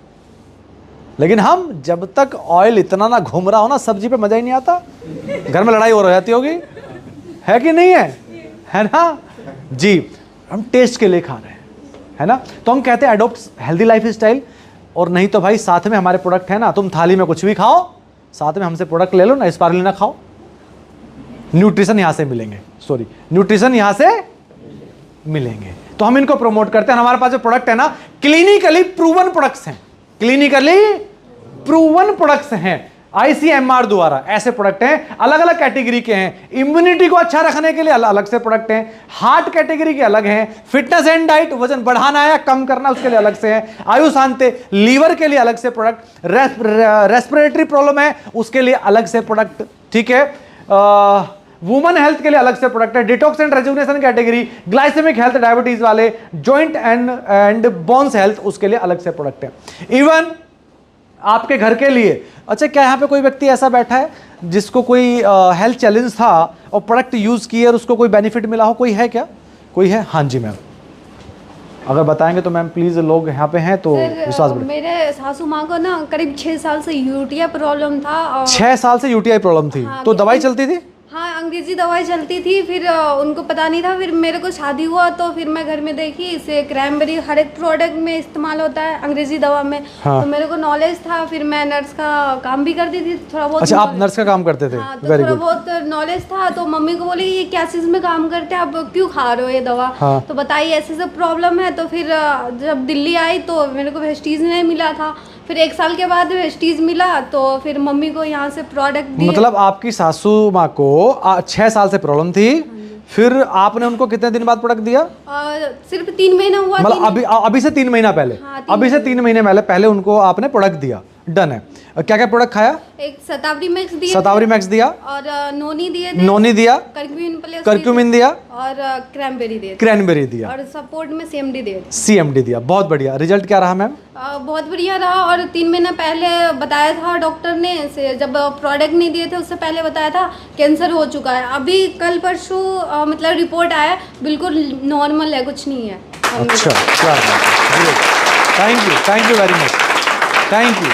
लेकिन हम जब तक ऑयल इतना ना घूम रहा हो ना, सब्जी पे मजा ही नहीं आता, घर में लड़ाई हो जाती होगी, है कि नहीं है ना जी। हम टेस्ट के लिए खा रहे हैं, है ना। तो हम कहते हैं एडॉप्ट हेल्दी लाइफ स्टाइल। और नहीं तो भाई साथ में हमारे प्रोडक्ट है ना, तुम थाली में कुछ भी खाओ, साथ में हमसे प्रोडक्ट ले लो ना, स्पारुलिना खाओ, न्यूट्रिशन यहां से मिलेंगे, न्यूट्रिशन यहां से मिलेंगे। तो हम इनको प्रमोट करते हैं। हमारे पास जो प्रोडक्ट है ना, क्लिनिकली प्रूवन प्रोडक्ट्स हैं, क्लिनिकली प्रूवन प्रोडक्ट्स हैं आईसीएमआर द्वारा। ऐसे प्रोडक्ट हैं, अलग अलग कैटेगरी के हैं। इम्यूनिटी को अच्छा रखने के लिए अलग से प्रोडक्ट हैं, हार्ट कैटेगरी के अलग हैं, फिटनेस एंड डाइट, वजन बढ़ाना है या कम करना उसके लिए अलग से है, आयु शांति, लीवर के लिए अलग से प्रोडक्ट, रेस्पिरेटरी प्रॉब्लम है उसके लिए अलग से प्रोडक्ट, ठीक है, वुमन हेल्थ के लिए अलग से प्रोडक्ट है, detox and rejuvenation category, glycemic health, diabetes वाले, जॉइंट एंड बोन्स हेल्थ, उसके लिए अलग से प्रोडक्ट है। इवन आपके घर के लिए। अच्छा, क्या यहाँ पे कोई व्यक्ति ऐसा बैठा है जिसको कोई हेल्थ चैलेंज था और प्रोडक्ट यूज किए और उसको कोई बेनिफिट मिला हो? कोई है क्या? कोई है? हाँ जी मैम, अगर बताएंगे तो मैम प्लीज, लोग यहाँ पे हैं तो विश्वास बढ़े। मेरे सासू माँ को ना करीब 6 साल से यूटीआई प्रॉब्लम था और 6 साल से यूटीआई प्रॉब्लम थी, हाँ, तो दवाई चलती थी? हाँ, अंग्रेजी दवाई चलती थी, फिर उनको पता नहीं था, फिर मेरे को शादी हुआ तो फिर मैं घर में देखी, इसे क्रैनबेरी हर एक प्रोडक्ट में इस्तेमाल होता है अंग्रेजी दवा में। हाँ। तो मेरे को नॉलेज था, फिर मैं नर्स का काम भी करती थी थोड़ा बहुत। अच्छा, आप नर्स का काम करते थे? हाँ, तो वेरी थोड़ा गुड। बहुत नॉलेज था, तो मम्मी को बोली ये क्या चीज़ में काम करते हैं, आप क्यों खा रहे हो ये दवा? हाँ। तो बताइए ऐसे सब प्रॉब्लम है। तो फिर जब दिल्ली आई तो मेरे को वेस्टीज नहीं मिला था, फिर 1 साल के बाद वेस्टीज मिला, तो फिर मम्मी को यहाँ से प्रोडक्ट दिए। मतलब आपकी सासू माँ को 6 साल से प्रॉब्लम थी, फिर आपने उनको कितने दिन बाद प्रोडक्ट दिया? सिर्फ 3 महीना हुआ। मतलब अभी से 3 महीना पहले? हाँ, 3 अभी से 3 महीने पहले उनको आपने प्रोडक्ट दिया। डन है। क्या क्या प्रोडक्ट खाया? एक शताब्दी मैक्स दिया, शताब्दी मैक्स दिया, और नोनी दिए थे, नोनी दिया, करक्यूमिन प्लस करक्यूमिन दिया, और क्रैनबेरी दिए थे, क्रैनबेरी दिया, और सपोर्ट में सीएमडी दिए थे। सीएमडी दिया। बहुत बढ़िया। रिजल्ट क्या रहा मैम? बहुत बढ़िया रहा। और 3 महीना पहले बताया था डॉक्टर ने, से जब प्रोडक्ट नहीं दिए थे उससे पहले बताया था कैंसर हो चुका है। अभी कल परसों मतलब रिपोर्ट आया, बिल्कुल नॉर्मल है, कुछ नहीं है। अच्छा, क्या thank you very much, thank you.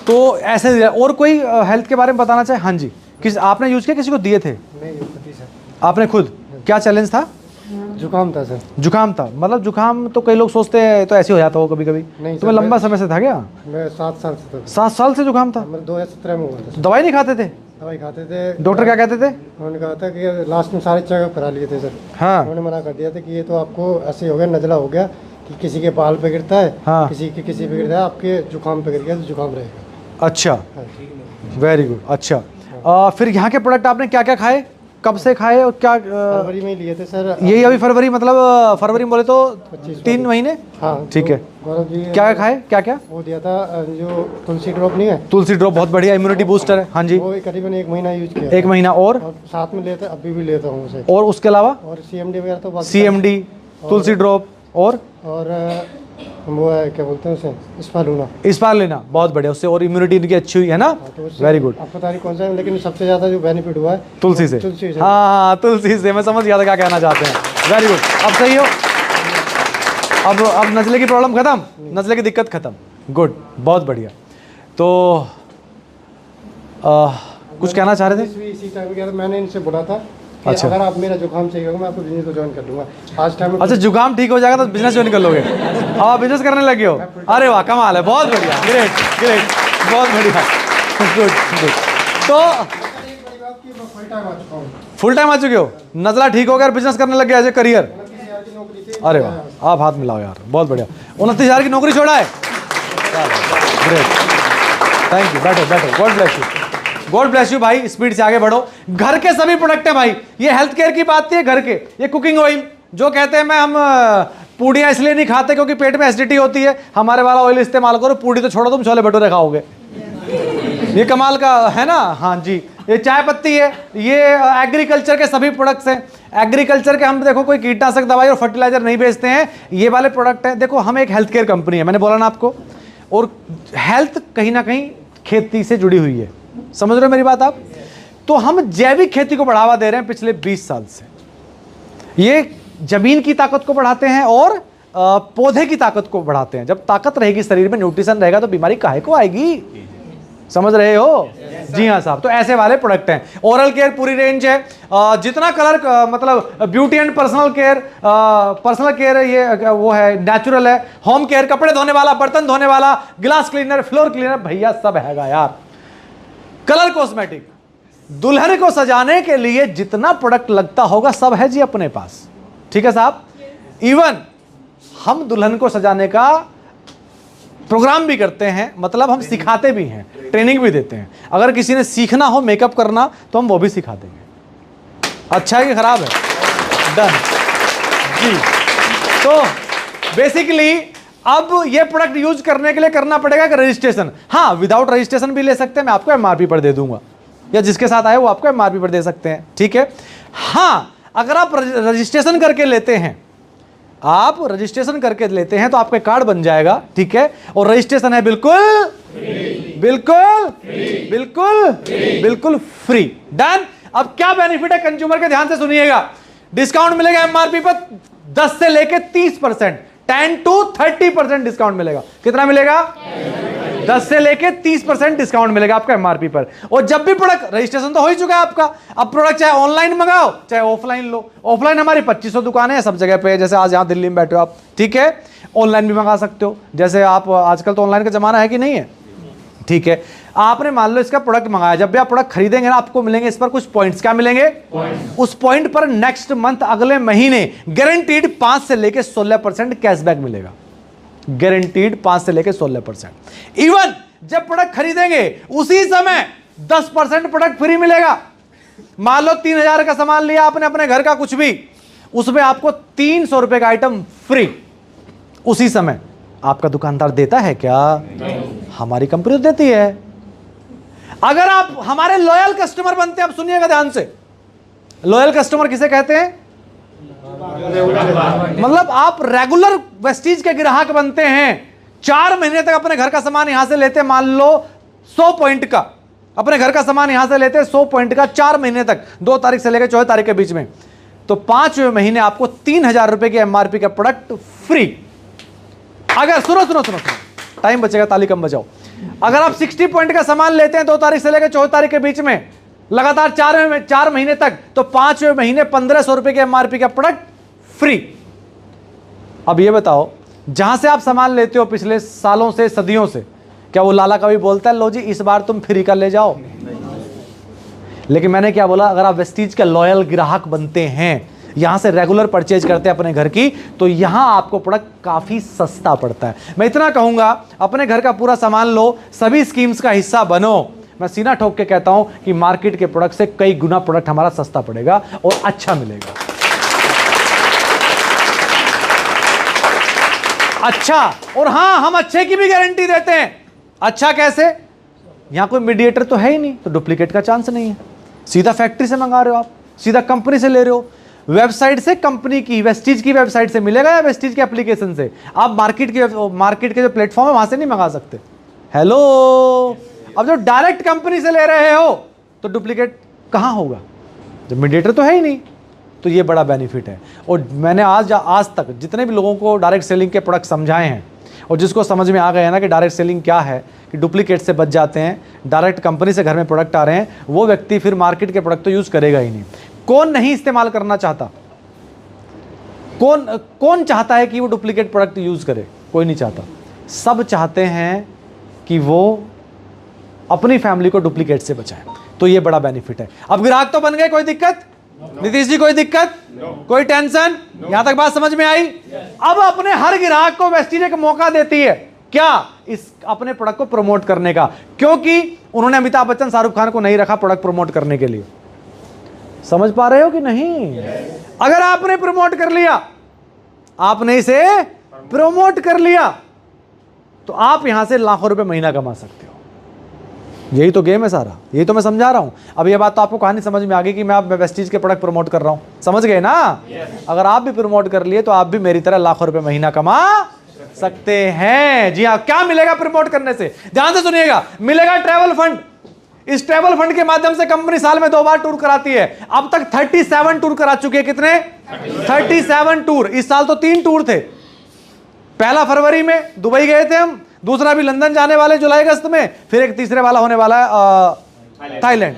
तो ऐसे और कोई हेल्थ के बारे में बताना चाहे? हाँ जी। किस आपने यूज किया, किसी को दिए थे? नहीं खुद सर। आपने खुद? क्या चैलेंज था? जुकाम था सर। जुकाम था? मतलब जुकाम तो कई लोग सोचते हैं तो ऐसे हो जाता हो कभी कभी। नहीं तुम्हें लंबा समय से था क्या? मैं 7 साल से था। 7 साल से जुकाम था? मैं 2017 में हुआ था। दवाई नहीं खाते थे? दवाई खाते थे। डॉक्टर क्या कहते थे? उन्होंने कहा था कि लास्ट में सारे चेकअप करा लिए थे सर। हाँ। उन्होंने मना कर दिया था कि ये तो आपको ऐसे हो गया, नजला हो गया कि किसी के बाल पे गिरता है, हाँ। किसी पे गिरता है, आपके जुकाम पे गिर गया तो जुकाम रहेगा। अच्छा, वेरी गुड। अच्छा, फिर यहाँ के प्रोडक्ट आपने क्या क्या खाए, कब से खाए और क्या? फरवरी में लिए थे सर। यही अभी फरवरी, मतलब फरवरी में बोले तो 3 महीने। हाँ ठीक है। गौरव जी क्या खाए, क्या क्या? वो दिया था जो तुलसी ड्रॉप नहीं है, तुलसी ड्रॉप, बहुत बढ़िया, इम्यूनिटी बूस्टर है। हाँ जी। वो करीबन 1 महीना यूज किया। 1 महीना। और साथ में लेता, अभी भी लेता हूँ उसे। और उसके अलावा? और सीएमडी वगैरह तो बाकी सीएमडी, तुलसी ड्रॉप, और वो है क्या बोलते हैं उसे, स्पालूना। लेना, बहुत बढ़िया। उससे और इम्यूनिटी इनकी अच्छी हुई है ना? Very good. आप पता नहीं कौन सा है, लेकिन सबसे ज्यादा जो बेनिफिट हुआ है तुलसी से। तुलसी से। हाँ, तुलसी से। मैं समझ गया था क्या कहना चाहते हैं। Very good. अब सही हो? अब नजले की प्रॉब्लम खत्म, नजले की दिक्कत खत्म। गुड, बहुत बढ़िया। तो कुछ कहना चाह रहे थे? इसी टाइम किया था, मैंने इनसे बोला था कि अच्छा। अगर आप मेरा जुकाम सही होगा मैं आपको बिजनेस को ज्वाइन कर लूंगा। आज टाइम अच्छा, जुकाम ठीक हो जाएगा तो बिजनेस ज्वाइन कर लोगे? आप बिजनेस करने लगे हो? अरे वाह, कमाल है, बहुत बढ़िया, ग्रेट ग्रेट, बहुत बढ़िया, गुड गुड। तो फुल टाइम आ चुके हो, नजला ठीक हो गया, बिजनेस करने लग गया एज ए करियर। अरे वाह, आप हाथ मिलाओ यार, बहुत बढ़िया। 29,000 की नौकरी छोड़ा है, ग्रेट, थैंक यू। बैठो बैठो, God bless you, God bless you भाई। स्पीड से आगे बढ़ो। घर के सभी प्रोडक्ट है भाई, ये हेल्थ केयर की बात थी, है घर के। ये कुकिंग ऑयल जो कहते हैं, मैं हम पूड़ियाँ इसलिए नहीं खाते क्योंकि पेट में एसिडिटी होती है, हमारे वाला ऑयल इस्तेमाल करो। पूड़ी तो छोड़ो, तुम छोले भटूरे खाओगे। ये कमाल का है ना? हाँ जी। ये चाय पत्ती है, ये एग्रीकल्चर के सभी प्रोडक्ट्स हैं। एग्रीकल्चर के हम देखो कोई कीटनाशक दवाई और फर्टिलाइजर नहीं बेचते हैं, ये वाले प्रोडक्ट हैं। देखो, हम एक हेल्थ केयर कंपनी है, मैंने बोला ना आपको, और हेल्थ कहीं ना कहीं खेती से जुड़ी हुई है। समझ रहे हो मेरी बात आप? तो हम जैविक खेती को बढ़ावा दे रहे हैं पिछले 20 साल से। ये जमीन की ताकत को बढ़ाते हैं और पौधे की ताकत को बढ़ाते हैं। जब ताकत रहेगी शरीर में, न्यूट्रिशन रहेगा, तो बीमारी काहे को आएगी? समझ रहे हो? जी हाँ साहब। तो ऐसे वाले प्रोडक्ट हैं। ओरल केयर पूरी रेंज है, जितना कलर मतलब ब्यूटी एंड पर्सनल केयर ये वो है, नेचुरल है। होम केयर, कपड़े धोने वाला, बर्तन धोने वाला, ग्लास क्लीनर, फ्लोर क्लीनर, भैया सब हैगा यार। कलर कॉस्मेटिक, दुल्हन को सजाने के लिए जितना प्रोडक्ट लगता होगा सब है जी अपने पास। ठीक है साहब? इवन हम दुल्हन को सजाने का प्रोग्राम भी करते हैं, मतलब हम सिखाते भी हैं, ट्रेनिंग भी देते हैं। अगर किसी ने सीखना हो मेकअप करना तो हम वो भी सिखा देंगे। अच्छा है कि खराब है? डन जी। तो बेसिकली अब ये प्रोडक्ट यूज करने के लिए करना पड़ेगा कि रजिस्ट्रेशन। हाँ, विदाउट रजिस्ट्रेशन भी ले सकते हैं, मैं आपको एमआरपी पर दे दूंगा, या जिसके साथ आए वो आपको एमआरपी पर दे सकते हैं। ठीक है? हाँ, अगर आप रजिस्ट्रेशन करके लेते हैं, आप रजिस्ट्रेशन करके लेते हैं तो आपका कार्ड बन जाएगा। ठीक है? और रजिस्ट्रेशन है बिल्कुल बिल्कुल बिल्कुल बिल्कुल फ्री। डन। अब क्या बेनिफिट है कंज्यूमर के, ध्यान से सुनिएगा। डिस्काउंट मिलेगा एमआरपी पर 10 से लेके 30%, 10 to 30% डिस्काउंट मिलेगा। कितना मिलेगा? 10 से लेके 30% डिस्काउंट मिलेगा आपका एमआरपी पर। और जब भी प्रोडक्ट, रजिस्ट्रेशन तो हो ही चुका है आपका, अब प्रोडक्ट चाहे ऑनलाइन मंगाओ चाहे ऑफलाइन लो। ऑफलाइन हमारी 2500 दुकानें हैं सब जगह पे, जैसे आज यहाँ दिल्ली में बैठे हो आप, ठीक है। ऑनलाइन भी मंगा सकते हो, जैसे आप आजकल तो ऑनलाइन का जमाना है कि नहीं है, ठीक है। आपने मान लो इसका प्रोडक्ट मंगाया, जब भी आप प्रोडक्ट खरीदेंगे ना आपको मिलेंगे इस पर कुछ पॉइंट्स। क्या मिलेंगे? उस पॉइंट पर नेक्स्ट मंथ, अगले महीने गारंटीड 5 से लेके 16% कैशबैक मिलेगा। गारंटीड 5 से लेके 16%। इवन जब प्रोडक्ट खरीदेंगे उसी समय 10% प्रोडक्ट फ्री मिलेगा। मान लो 3000 का सामान लिया आपने अपने घर का कुछ भी, उसमें आपको 300 रुपए का आइटम फ्री उसी समय। आपका दुकानदार देता है क्या? हमारी कंपनी तो देती है। अगर आप हमारे लॉयल कस्टमर बनते हैं, आप सुनिएगा ध्यान से, लॉयल कस्टमर किसे कहते हैं? मतलब आप रेगुलर वेस्टीज के ग्राहक बनते हैं, 4 महीने तक अपने घर का सामान यहां से लेते हैं, मान लो 100 पॉइंट का अपने घर का सामान यहां से लेते हैं 100 पॉइंट का 4 महीने तक, 2 तारीख से लेकर 14 तारीख के बीच में, तो 5वें महीने आपको 3000 रुपए की एमआरपी का प्रोडक्ट फ्री। अगर सुनो सुनो सुनो सुनो, टाइम बचेगा, ताली कम बजाओ। अगर आप 60 पॉइंट का सामान लेते हैं 2 तारीख से लेकर 14 तारीख के बीच में लगातार 4 महीने तक, तो 5वें महीने 1500 रुपए के एमआरपी का प्रोडक्ट फ्री। अब ये बताओ, जहां से आप सामान लेते हो पिछले सालों से, सदियों से, क्या वो लाला कभी बोलता है लो जी इस बार तुम फ्री का ले जाओ? लेकिन मैंने क्या बोला, अगर आप वेस्टीज के लॉयल ग्राहक बनते हैं, यहां से रेगुलर परचेज करते हैं अपने घर की, तो यहां आपको प्रोडक्ट काफी सस्ता पड़ता है। मैं इतना कहूंगा, अपने घर का पूरा सामान लो, सभी स्कीम्स का हिस्सा बनो। मैं सीना ठोक के कहता हूं कि मार्केट के प्रोडक्ट से कई गुना प्रोडक्ट हमारा सस्ता पड़ेगा और अच्छा मिलेगा। अच्छा, और हां, हम अच्छे की भी गारंटी देते हैं। अच्छा कैसे? यहां कोई मीडिएटर तो है ही नहीं, तो डुप्लीकेट का चांस नहीं है। सीधा फैक्ट्री से मंगा रहे हो आप, सीधा कंपनी से ले रहे हो, वेबसाइट से, कंपनी की वेस्टीज की वेबसाइट से मिलेगा या वेस्टीज के एप्लीकेशन से। आप मार्केट के जो प्लेटफॉर्म है वहां से नहीं मंगा सकते। हेलो, अब जो डायरेक्ट कंपनी से ले रहे हो तो डुप्लीकेट कहां होगा, जब मीडिएटर तो है ही नहीं। तो ये बड़ा बेनिफिट है। और मैंने आज तक जितने भी लोगों को डायरेक्ट सेलिंग के प्रोडक्ट समझाए हैं, और जिसको समझ में आ गया है ना कि डायरेक्ट सेलिंग क्या है, कि डुप्लीकेट से बच जाते हैं, डायरेक्ट कंपनी से घर में प्रोडक्ट आ रहे हैं, वो व्यक्ति फिर मार्केट के प्रोडक्ट तो यूज़ करेगा ही नहीं। कौन नहीं इस्तेमाल करना चाहता? कौन चाहता है कि वो डुप्लीकेट प्रोडक्ट यूज़ करे? कोई नहीं चाहता। सब चाहते हैं कि वो अपनी फैमिली को डुप्लीकेट से बचाए। तो ये बड़ा बेनिफिट है। अब ग्राहक तो बन गए, कोई दिक्कत? नीतीश जी कोई दिक्कत? कोई टेंशन? यहां तक बात समझ में आई? अब अपने हर ग्राहक को वेस्टीज एक मौका देती है, क्या? इस अपने प्रोडक्ट को प्रमोट करने का, क्योंकि उन्होंने अमिताभ बच्चन, शाहरुख खान को नहीं रखा प्रोडक्ट प्रमोट करने के लिए। समझ पा रहे हो कि नहीं? अगर आपने प्रमोट कर लिया, आपने इसे प्रमोट कर लिया, तो आप यहां से लाखों रुपए महीना कमा सकते हो। यही तो गेम है सारा, यही तो मैं समझा रहा हूं। अब ये बात तो आपको कहानी समझ में आ गई कि मैं वेस्टीज के प्रोडक्ट प्रमोट कर रहा हूं, समझ गए ना? अगर आप भी प्रमोट कर लिए तो आप भी मेरी तरह लाखों रुपए महीना कमा सकते हैं। जी हाँ, क्या मिलेगा प्रमोट करने से? ध्यान से सुनिएगा, मिलेगा ट्रैवल फंड। इस ट्रैवल फंड के माध्यम से कंपनी साल में 2 बार टूर कराती है। अब तक 37 टूर करा चुकी है। कितने? 37 टूर। इस साल तो 3 टूर थे। पहला फरवरी में दुबई गए थे हम, दूसरा भी लंदन जाने वाले जुलाई अगस्त में, फिर एक तीसरे वाला होने वाला है थाईलैंड।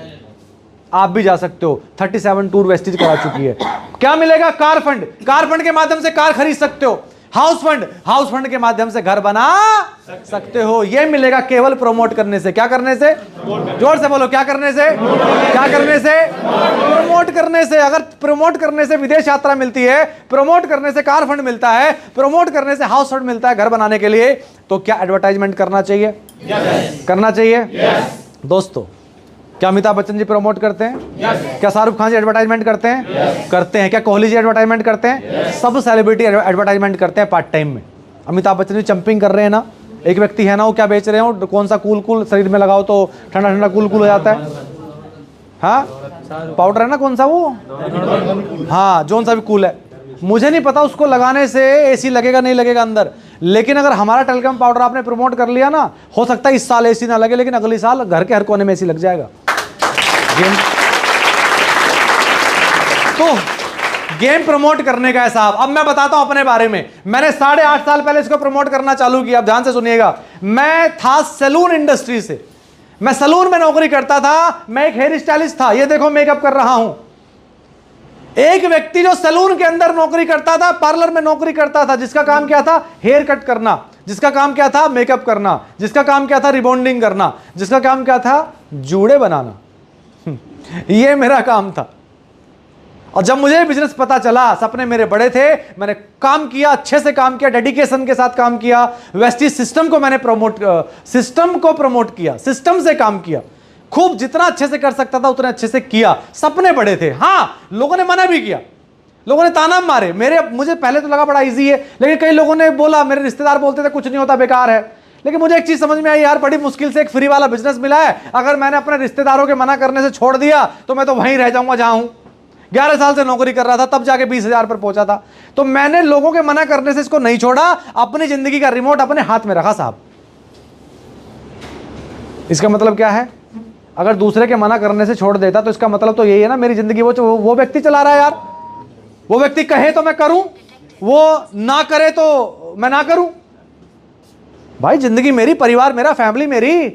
आप भी जा सकते हो। 37 टूर वेस्टीज करा चुकी है। क्या मिलेगा? Car fund. कार फंड के माध्यम से कार खरीद सकते हो। हाउस फंड, हाउस फंड के माध्यम से घर बना सकते हो। यह मिलेगा केवल प्रमोट करने से। क्या करने से? जोर से बोलो, क्या करने से? क्या करने से? प्रमोट करने से। अगर प्रमोट करने से विदेश यात्रा मिलती है, प्रमोट करने से कार फंड मिलता है, प्रमोट करने से हाउस फंड मिलता है घर बनाने के लिए, तो क्या एडवर्टाइजमेंट करना चाहिए? करना चाहिए। दोस्तों, क्या अमिताभ बच्चन जी प्रमोट करते हैं? क्या शाहरुख खान जी एडवर्टाइजमेंट करते हैं? करते हैं। क्या कोहली जी एडवर्टाइजमेंट करते हैं? सब सेलिब्रिटी एडवर्टाइजमेंट करते हैं पार्ट टाइम में। अमिताभ बच्चन जी जंपिंग कर रहे हैं ना, एक व्यक्ति है ना, वो क्या बेच रहे हो, कौन सा कूल शरीर में लगाओ तो ठंडा ठंडा कूल हो जाता है। हाँ, पाउडर है ना, कौन सा वो, हाँ, जोन सा भी कूल है। मुझे नहीं पता उसको लगाने से एसी लगेगा नहीं लगेगा अंदर, लेकिन अगर हमारा टेलकम पाउडर आपने प्रमोट कर लिया ना, हो सकता है इस साल एसी ना लगे, लेकिन अगले साल घर के हर कोने में एसी लग जाएगा। तो गेम प्रमोट करने का है साहब। अब मैं बताता हूं अपने बारे में। मैंने 8.5 साल पहले इसको प्रमोट करना चालू किया। अब ध्यान से सुनिएगा। मैं था सैलून इंडस्ट्री से, मैं सैलून में नौकरी करता था, मैं एक हेयर स्टाइलिस्ट था। ये देखो मेकअप कर रहा हूं। एक व्यक्ति जो सैलून के अंदर नौकरी करता था, पार्लर में नौकरी करता था, जिसका काम क्या था? हेयर कट करना, जिसका काम क्या था? मेकअप करना, जिसका काम क्या था? रिबॉन्डिंग करना, जिसका काम क्या था? जूड़े बनाना। ये मेरा काम था। और जब मुझे बिजनेस पता चला, सपने मेरे बड़े थे, मैंने काम किया, अच्छे से काम किया, डेडिकेशन के साथ काम किया। वेस्टीज सिस्टम को मैंने प्रमोट किया, सिस्टम से काम किया खूब, जितना अच्छे से कर सकता था उतने अच्छे से किया। सपने बड़े थे। हाँ, लोगों ने मना भी किया, लोगों ने ताना मारे। मुझे पहले तो लगा बड़ा इजी है, लेकिन कई लोगों ने बोला, मेरे रिश्तेदार बोलते थे कुछ नहीं होता, बेकार है। लेकिन मुझे एक चीज समझ में आई, यार बड़ी मुश्किल से एक फ्री वाला बिजनेस मिला है। अगर मैंने अपने रिश्तेदारों के मना करने से छोड़ दिया तो मैं तो वहीं रह जाऊंगा जहां हूं। 11 साल से नौकरी कर रहा था, तब जाके 20,000 पर पहुंचा था। तो मैंने लोगों के मना करने से इसको नहीं छोड़ा, अपनी जिंदगी का रिमोट अपने हाथ में रखा साहब। इसका मतलब क्या है? अगर दूसरे के मना करने से छोड़ देता तो इसका मतलब तो यही है ना, मेरी जिंदगी वो व्यक्ति चला रहा है यार। वो व्यक्ति कहे तो मैं करूं, वो ना करे तो मैं ना करूं। भाई जिंदगी मेरी, परिवार मेरा, फैमिली मेरी।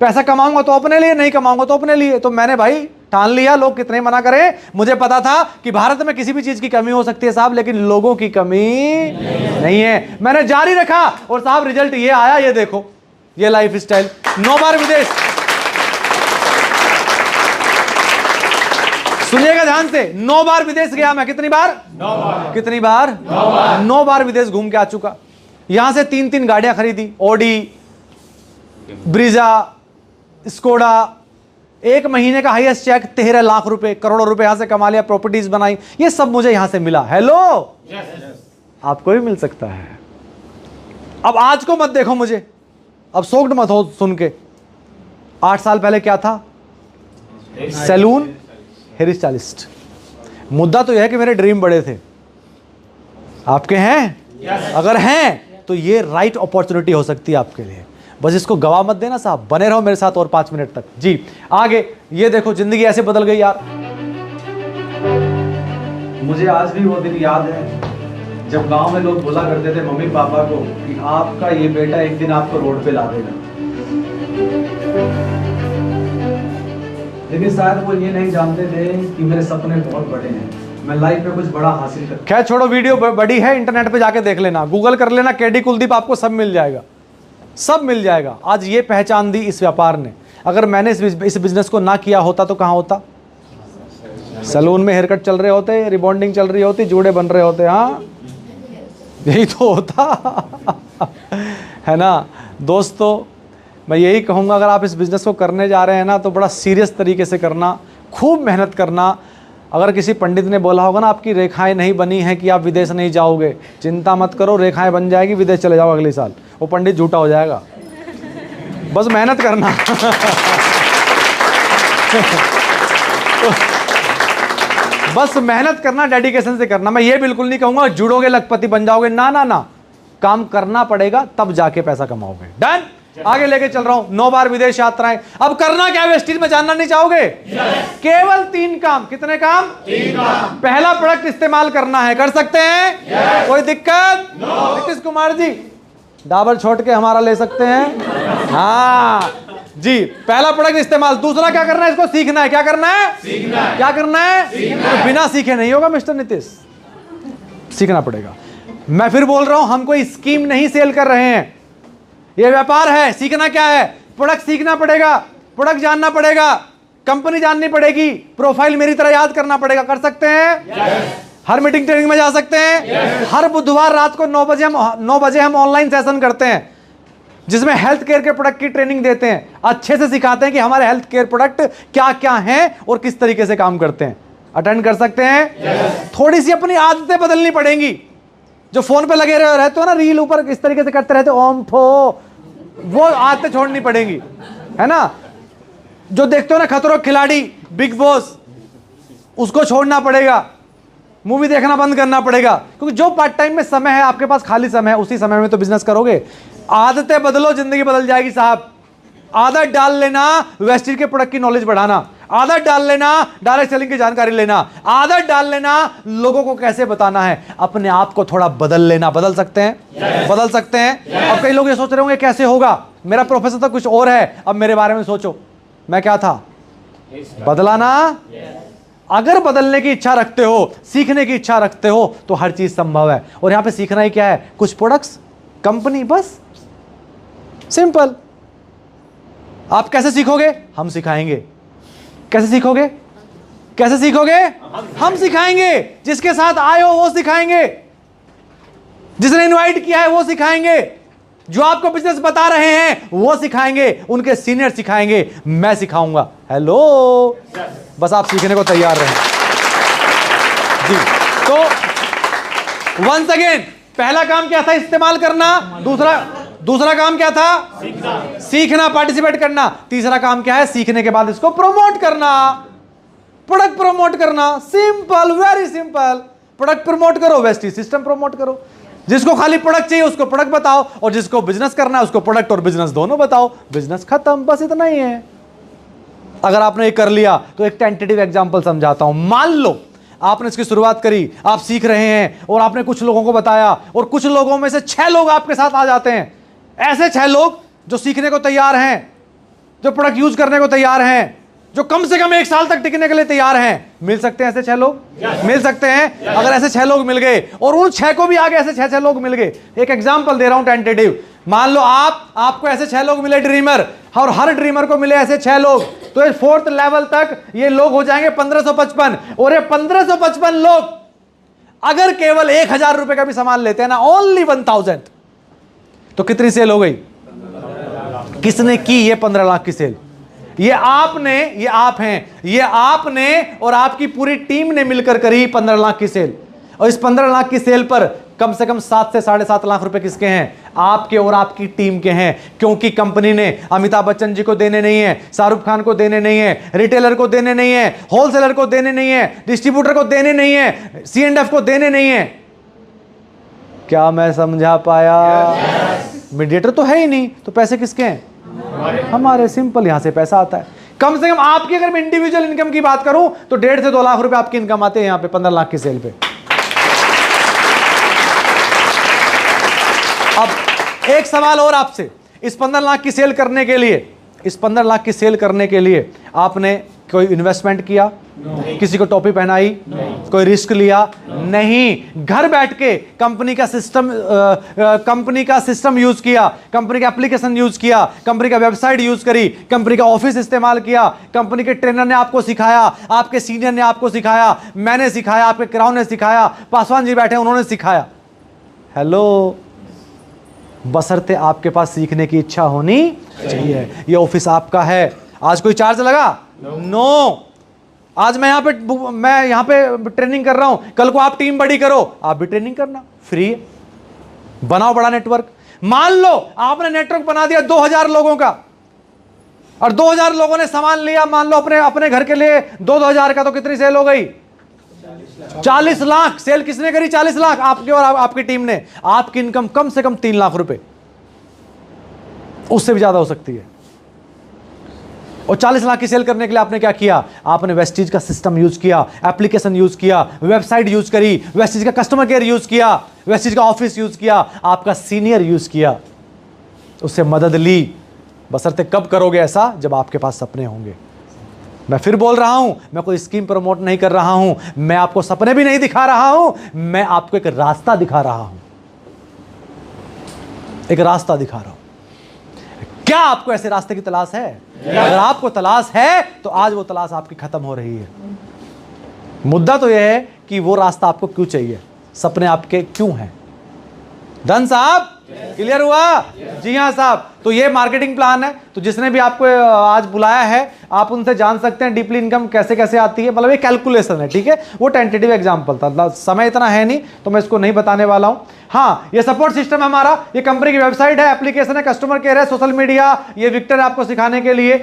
पैसा कमाऊंगा तो अपने लिए, नहीं कमाऊंगा तो अपने लिए। तो मैंने भाई ठान लिया, लोग कितने मना करें। मुझे पता था कि भारत में किसी भी चीज की कमी हो सकती है साहब, लेकिन लोगों की कमी नहीं है। मैंने जारी रखा और साहब रिजल्ट ये आया। ये देखो, ये लाइफ स्टाइल। 9 बार विदेश। सुनिएगा ध्यान से, 9 बार विदेश गया मैं। कितनी बार? 9 बार। कितनी बार? 9 बार विदेश घूम के आ चुका। यहां से 3 गाड़ियां खरीदी, ऑडी, ब्रीजा, स्कोडा। 1 महीने का हाईएस्ट चेक 13 लाख रुपए, करोड़ों रुपए यहां से कमा लिया, प्रॉपर्टीज बनाई। ये सब मुझे यहां से मिला। हेलो, आपको भी मिल सकता है। अब आज को मत देखो मुझे, अब शॉक्ड मत हो सुन के। 8 साल पहले क्या था? Salon, hair stylist. मुद्दा तो यह है कि मेरे ड्रीम बड़े थे। आपके हैं? अगर हैं तो ये राइट अपॉर्चुनिटी हो सकती है आपके लिए। बस इसको गवा मत देना साहब। बने रहो मेरे साथ और 5 मिनट तक। जी आगे ये देखो, जिंदगी ऐसे बदल गई यार। मुझे आज भी वो दिन याद है जब गांव में लोग बोला करते थे मम्मी पापा को कि आपका ये बेटा एक दिन आपको रोड पे ला देगा। लेकिन शायद वो ये नहीं जानते थे कि मेरे सपने बहुत बड़े हैं, मैं लाइफ में कुछ बड़ा हासिल कर। खैर छोड़ो, वीडियो बड़ी है, इंटरनेट पे जाके देख लेना, गूगल कर लेना, केडी कुलदीप, आपको सब मिल जाएगा, सब मिल जाएगा। आज ये पहचान दी इस व्यापार ने। अगर मैंने इस बिजनेस को ना किया होता तो कहाँ होता? सैलून में हेयर कट चल रहे होते, रिबॉन्डिंग चल रही होती, जूड़े बन रहे होते। हाँ, यही तो होता है ना। दोस्तों मैं यही कहूँगा, अगर आप इस बिज़नेस को करने जा रहे हैं ना तो बड़ा सीरियस तरीके से करना, खूब मेहनत करना। अगर किसी पंडित ने बोला होगा ना आपकी रेखाएं नहीं बनी हैं कि आप विदेश नहीं जाओगे, चिंता मत करो, रेखाएं बन जाएगी, विदेश चले जाओ अगले साल। वो पंडित झूठा हो जाएगा। बस मेहनत करना बस मेहनत करना, डेडिकेशन से करना। मैं ये बिल्कुल नहीं कहूँगा जुड़ोगे लखपति बन जाओगे, ना ना ना, काम करना पड़ेगा तब जाके पैसा कमाओगे। डन। आगे लेके चल रहा हूं। 9 बार विदेश यात्राएं। अब करना क्या वेस्टीज में, जानना नहीं चाहोगे? केवल 3 काम। कितने काम? 3 काम। पहला प्रोडक्ट इस्तेमाल करना है, कर सकते हैं? कोई दिक्कत? नीतीश कुमार जी डाबर छोड़ के हमारा ले सकते हैं। हाँ जी, पहला प्रोडक्ट इस्तेमाल। दूसरा क्या करना है? इसको सीखना है। क्या करना है? सीखना है। क्या करना है? सीखना है। तो बिना सीखे नहीं होगा मिस्टर नीतीश, सीखना पड़ेगा। मैं फिर बोल रहा हूं, हम कोई स्कीम नहीं सेल कर रहे हैं, ये व्यापार है। सीखना क्या है? प्रोडक्ट सीखना पड़ेगा, प्रोडक्ट जानना पड़ेगा, कंपनी जाननी पड़ेगी, प्रोफाइल मेरी तरह याद करना पड़ेगा। कर सकते हैं? हर मीटिंग ट्रेनिंग में जा सकते हैं। हर बुधवार रात को 9 बजे हम ऑनलाइन सेशन करते हैं जिसमें हेल्थ केयर के प्रोडक्ट की ट्रेनिंग देते हैं, अच्छे से सिखाते हैं कि हमारे हेल्थ केयर प्रोडक्ट क्या क्या हैं और किस तरीके से काम करते हैं। अटेंड कर सकते हैं? थोड़ी सी अपनी आदतें बदलनी पड़ेंगी। जो फोन पे लगे रहते हो ना, रील ऊपर इस तरीके से करते रहते हो, ओम फो, वो आदतें छोड़नी पड़ेंगी, है ना। जो देखते हो ना खतरों के खिलाड़ी, बिग बॉस, उसको छोड़ना पड़ेगा। मूवी देखना बंद करना पड़ेगा, क्योंकि जो पार्ट टाइम में समय है आपके पास, खाली समय है, उसी समय में तो बिजनेस करोगे। आदतें बदलो, जिंदगी बदल जाएगी साहब। आदत डाल लेना वेस्टीज के प्रोडक्ट की नॉलेज बढ़ाना। आदत डाल लेना डायरेक्ट सेलिंग की जानकारी लेना, आदत डाल लेना लोगों को कैसे बताना है, अपने आप को थोड़ा बदल लेना। बदल सकते हैं? बदल सकते हैं। अब कई लोग ये सोच रहे होंगे कैसे होगा, मेरा प्रोफेसर तो कुछ और है, अब मेरे बारे में सोचो मैं क्या था। बदला ना? अगर बदलने की इच्छा रखते हो, सीखने की इच्छा रखते हो तो हर चीज संभव है। और यहां पे सीखना ही क्या है? कुछ प्रोडक्ट्स, कंपनी, बस सिंपल। आप कैसे सीखोगे? हम सिखाएंगे। कैसे सीखोगे? कैसे सीखोगे? हम सिखाएंगे। जिसके साथ आए हो वो सिखाएंगे, जिसने इनवाइट किया है वो सिखाएंगे, जो आपको बिजनेस बता रहे हैं वो सिखाएंगे, उनके सीनियर सिखाएंगे, मैं सिखाऊंगा। हेलो, बस आप सीखने को तैयार रहें जी। तो वंस अगेन, पहला काम क्या था? इस्तेमाल करना। दूसरा काम क्या था? सीखना, पार्टिसिपेट करना। तीसरा काम क्या है? सीखने के बाद इसको प्रमोट करना, प्रोडक्ट प्रमोट करना। Simple, very simple. Product promote करो, वेस्टी सिस्टम प्रमोट करो। जिसको खाली प्रोडक्ट चाहिए उसको प्रोडक्ट बताओ, और जिसको बिजनेस करना है उसको प्रोडक्ट और बिजनेस दोनों बताओ। बिजनेस खत्म, बस इतना ही है। अगर आपने ये कर लिया तो एक टेंटेटिव एग्जांपल समझाता हूं। मान लो आपने इसकी शुरुआत करी, आप सीख रहे हैं और आपने कुछ लोगों को बताया, और कुछ लोगों में से 6 लोग आपके साथ आ जाते हैं। ऐसे 6 लोग जो सीखने को तैयार हैं, जो प्रोडक्ट यूज करने को तैयार हैं, जो कम से कम 1 साल तक टिकने के लिए तैयार हैं। मिल सकते हैं ऐसे 6 लोग? मिल सकते हैं। अगर ऐसे 6 लोग मिल गए और उन 6 को भी आगे ऐसे 6 लोग मिल गए, एक एग्जांपल दे रहा हूं टेंटेटिव। मान लो आपको ऐसे 6 लोग मिले ड्रीमर, और हर ड्रीमर को मिले ऐसे 6 लोग, तो ये 4th लेवल तक ये लोग हो जाएंगे 1555। और ये 1555 लोग अगर केवल 1000 रुपए का भी सामान लेते हैं ना, ओनली 1000, तो कितनी सेल हो गई? किसने की ये 15 लाख की सेल? ये आपने, ये आप हैं, ये आपने और आपकी पूरी टीम ने मिलकर करी 15 लाख की सेल। और इस 15 लाख की सेल पर कम से कम 7 से 7.5 लाख रुपए किसके हैं? आपके और आपकी टीम के हैं। क्योंकि कंपनी ने अमिताभ बच्चन जी को देने नहीं है, शाहरुख खान को देने नहीं है, रिटेलर को देने नहीं है, होलसेलर को देने नहीं है, डिस्ट्रीब्यूटर को देने नहीं है, C&F को देने नहीं है। क्या मैं समझा पाया? मीडिएटर तो है ही नहीं, तो पैसे किसके हैं? हमारे। सिंपल, यहां से पैसा आता है। कम से कम आपकी अगर मैं इंडिविजुअल इनकम की बात करूं तो 1.5 से 2 लाख रुपए आपकी इनकम आते हैं यहां पे 15 लाख की सेल पे। अब एक सवाल और आपसे, इस 15 लाख की सेल करने के लिए, इस 15 लाख की सेल करने के लिए आपने कोई इन्वेस्टमेंट किया? किसी को टोपी पहनाई? कोई रिस्क लिया? नहीं। घर बैठ के कंपनी का सिस्टम यूज किया, कंपनी का एप्लीकेशन यूज किया, कंपनी का वेबसाइट यूज करी, कंपनी का ऑफिस इस्तेमाल किया, कंपनी के ट्रेनर ने आपको सिखाया, आपके सीनियर ने आपको सिखाया, मैंने सिखाया, आपके क्राउन ने सिखाया, पासवान जी बैठे उन्होंने सिखाया। हेलो, बशर्ते आपके पास सीखने की इच्छा होनी चाहिए। ये ऑफिस आपका है। आज कोई चार्ज लगा? नो। आज मैं यहाँ पे ट्रेनिंग कर रहा हूं, कल को आप टीम बड़ी करो, आप भी ट्रेनिंग करना, फ्री है। बनाओ बड़ा नेटवर्क। मान लो आपने नेटवर्क बना दिया 2000 लोगों का, और 2000 लोगों ने सामान लिया, मान लो अपने घर के लिए 2000 का, तो कितनी सेल हो गई? 40 लाख। सेल किसने करी? 40 लाख, आपके और आपकी टीम ने। आपकी इनकम कम से कम 3 लाख रुपए, उससे भी ज्यादा हो सकती है। और 40 लाख की सेल करने के लिए आपने क्या किया? आपने वेस्टीज का सिस्टम यूज किया, एप्लीकेशन यूज किया, वेबसाइट यूज करी, वेस्टीज का कस्टमर केयर यूज किया, वेस्टीज का ऑफिस यूज किया, आपका सीनियर यूज किया, उससे मदद ली। बशर्ते कब करोगे ऐसा? जब आपके पास सपने होंगे। मैं फिर बोल रहा हूं, मैं कोई स्कीम प्रमोट नहीं कर रहा हूं, मैं आपको सपने भी नहीं दिखा रहा हूं, मैं आपको एक रास्ता दिखा रहा हूं, एक रास्ता दिखा रहा हूं। क्या आपको ऐसे रास्ते की तलाश है? अगर आपको तलाश है तो आज वो तलाश आपकी खत्म हो रही है। मुद्दा तो यह है कि वो रास्ता आपको क्यों चाहिए, सपने आपके क्यों हैं। डन साहब? क्लियर हुआ? जी हाँ साहब। तो ये मार्केटिंग प्लान है। तो जिसने भी आपको आज बुलाया है, आप उनसे जान सकते हैं डीपली इनकम कैसे कैसे आती है। मतलब ये कैलकुलेशन है, ठीक है। वो टेंटेटिव एग्जांपल था, समय इतना है नहीं तो मैं इसको नहीं बताने वाला हूं। हाँ, ये सपोर्ट सिस्टम है हमारा, ये कंपनी की वेबसाइट है, एप्लीकेशन है, कस्टमर केयर है, सोशल मीडिया, ये विक्टर है आपको सिखाने के लिए।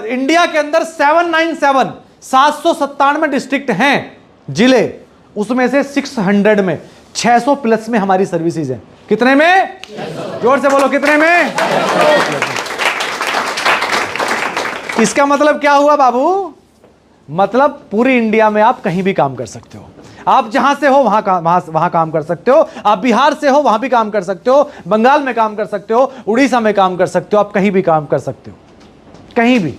इंडिया के अंदर 797 डिस्ट्रिक्ट हैं, जिले, उसमें से 600 में 600 प्लस में हमारी सर्विसेज हैं। कितने में? जोर से बोलो, कितने में? इसका मतलब क्या हुआ बाबू? मतलब पूरी इंडिया में आप कहीं भी काम कर सकते हो। आप जहां से हो वहां काम कर सकते हो। आप बिहार से हो वहां भी काम कर सकते हो, बंगाल में काम कर सकते हो, उड़ीसा में काम कर सकते हो, आप कहीं भी काम कर सकते हो, कहीं भी।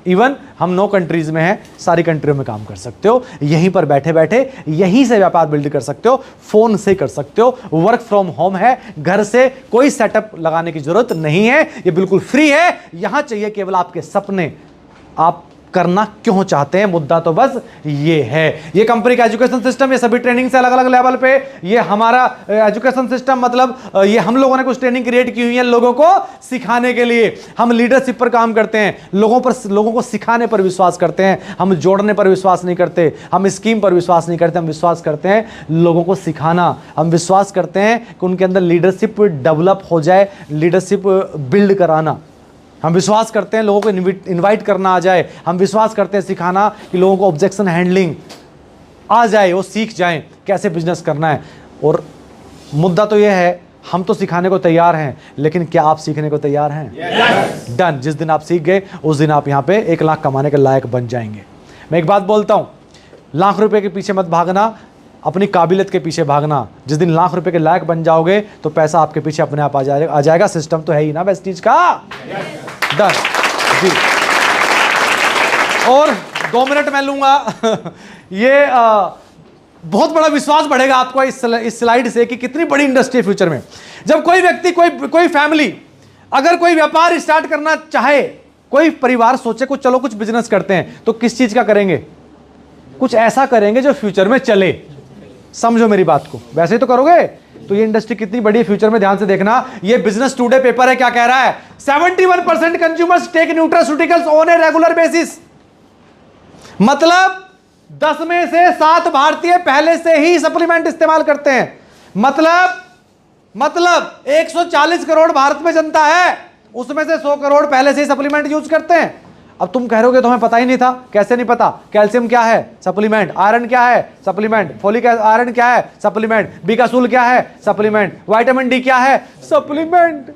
इवन हम 9 कंट्रीज में हैं, सारी कंट्रियों में काम कर सकते हो। यहीं पर बैठे बैठे यहीं से व्यापार बिल्ड कर सकते हो, फोन से कर सकते हो। वर्क फ्रॉम होम है, घर से कोई सेटअप लगाने की जरूरत नहीं है, ये बिल्कुल फ्री है। यहां चाहिए केवल आपके सपने, आप करना क्यों चाहते हैं, मुद्दा तो बस ये है। ये कंपनी का एजुकेशन सिस्टम, ये सभी ट्रेनिंग से अलग अलग लेवल पे, ये हमारा एजुकेशन सिस्टम मतलब ये हम लोगों ने कुछ ट्रेनिंग क्रिएट की हुई है लोगों को सिखाने के लिए। हम लीडरशिप पर काम करते हैं, लोगों को सिखाने पर विश्वास करते हैं। हम जोड़ने पर विश्वास नहीं करते, हम स्कीम पर विश्वास नहीं करते, हम विश्वास करते हैं लोगों को सिखाना। हम विश्वास करते हैं कि उनके अंदर लीडरशिप डेवलप हो जाए, लीडरशिप बिल्ड कराना। हम विश्वास करते हैं लोगों को इनवाइट करना आ जाए। हम विश्वास करते हैं सिखाना कि लोगों को ऑब्जेक्शन हैंडलिंग आ जाए, वो सीख जाएं कैसे बिजनेस करना है। और मुद्दा तो ये है, हम तो सिखाने को तैयार हैं, लेकिन क्या आप सीखने को तैयार हैं? डन। जिस दिन आप सीख गए उस दिन आप यहाँ पे 1 लाख कमाने के लायक बन जाएंगे। मैं एक बात बोलता हूँ, लाख रुपए के पीछे मत भागना, अपनी काबिलियत के पीछे भागना। जिस दिन लाख रुपए के लायक बन जाओगे तो पैसा आपके पीछे अपने आप आ जाएगा। सिस्टम तो है ही ना वेस्टीज का। डन जी। और 2 मिनट मैं लूंगा। ये बहुत बड़ा विश्वास बढ़ेगा आपको इस स्लाइड से कि कितनी बड़ी इंडस्ट्री है फ्यूचर में। जब कोई व्यक्ति, कोई फैमिली अगर कोई व्यापार स्टार्ट करना चाहे, कोई परिवार सोचे कुछ बिजनेस करते हैं, तो किस चीज का करेंगे? कुछ ऐसा करेंगे जो फ्यूचर में चले। समझो मेरी बात को, वैसे ही तो करोगे। तो ये इंडस्ट्री कितनी बड़ी है फ्यूचर में, ध्यान से देखना। ये बिजनेस टुडे पेपर है, क्या कह रहा है? 71% consumers take nutraceuticals on a regular basis. मतलब 10 में से 7 भारतीय पहले से ही सप्लीमेंट इस्तेमाल करते हैं। मतलब 140 करोड़ भारत में जनता है, उसमें से 100 करोड़ पहले से ही सप्लीमेंट यूज करते हैं। अब तुम कह रहे तो हमें पता ही नहीं था। कैसे नहीं पता? कैल्शियम क्या है? सप्लीमेंट। आयरन क्या है? सप्लीमेंट। फोलिक आयरन क्या है? सप्लीमेंट। बीकासूल क्या है? सप्लीमेंट। विटामिन डी क्या है? सप्लीमेंट।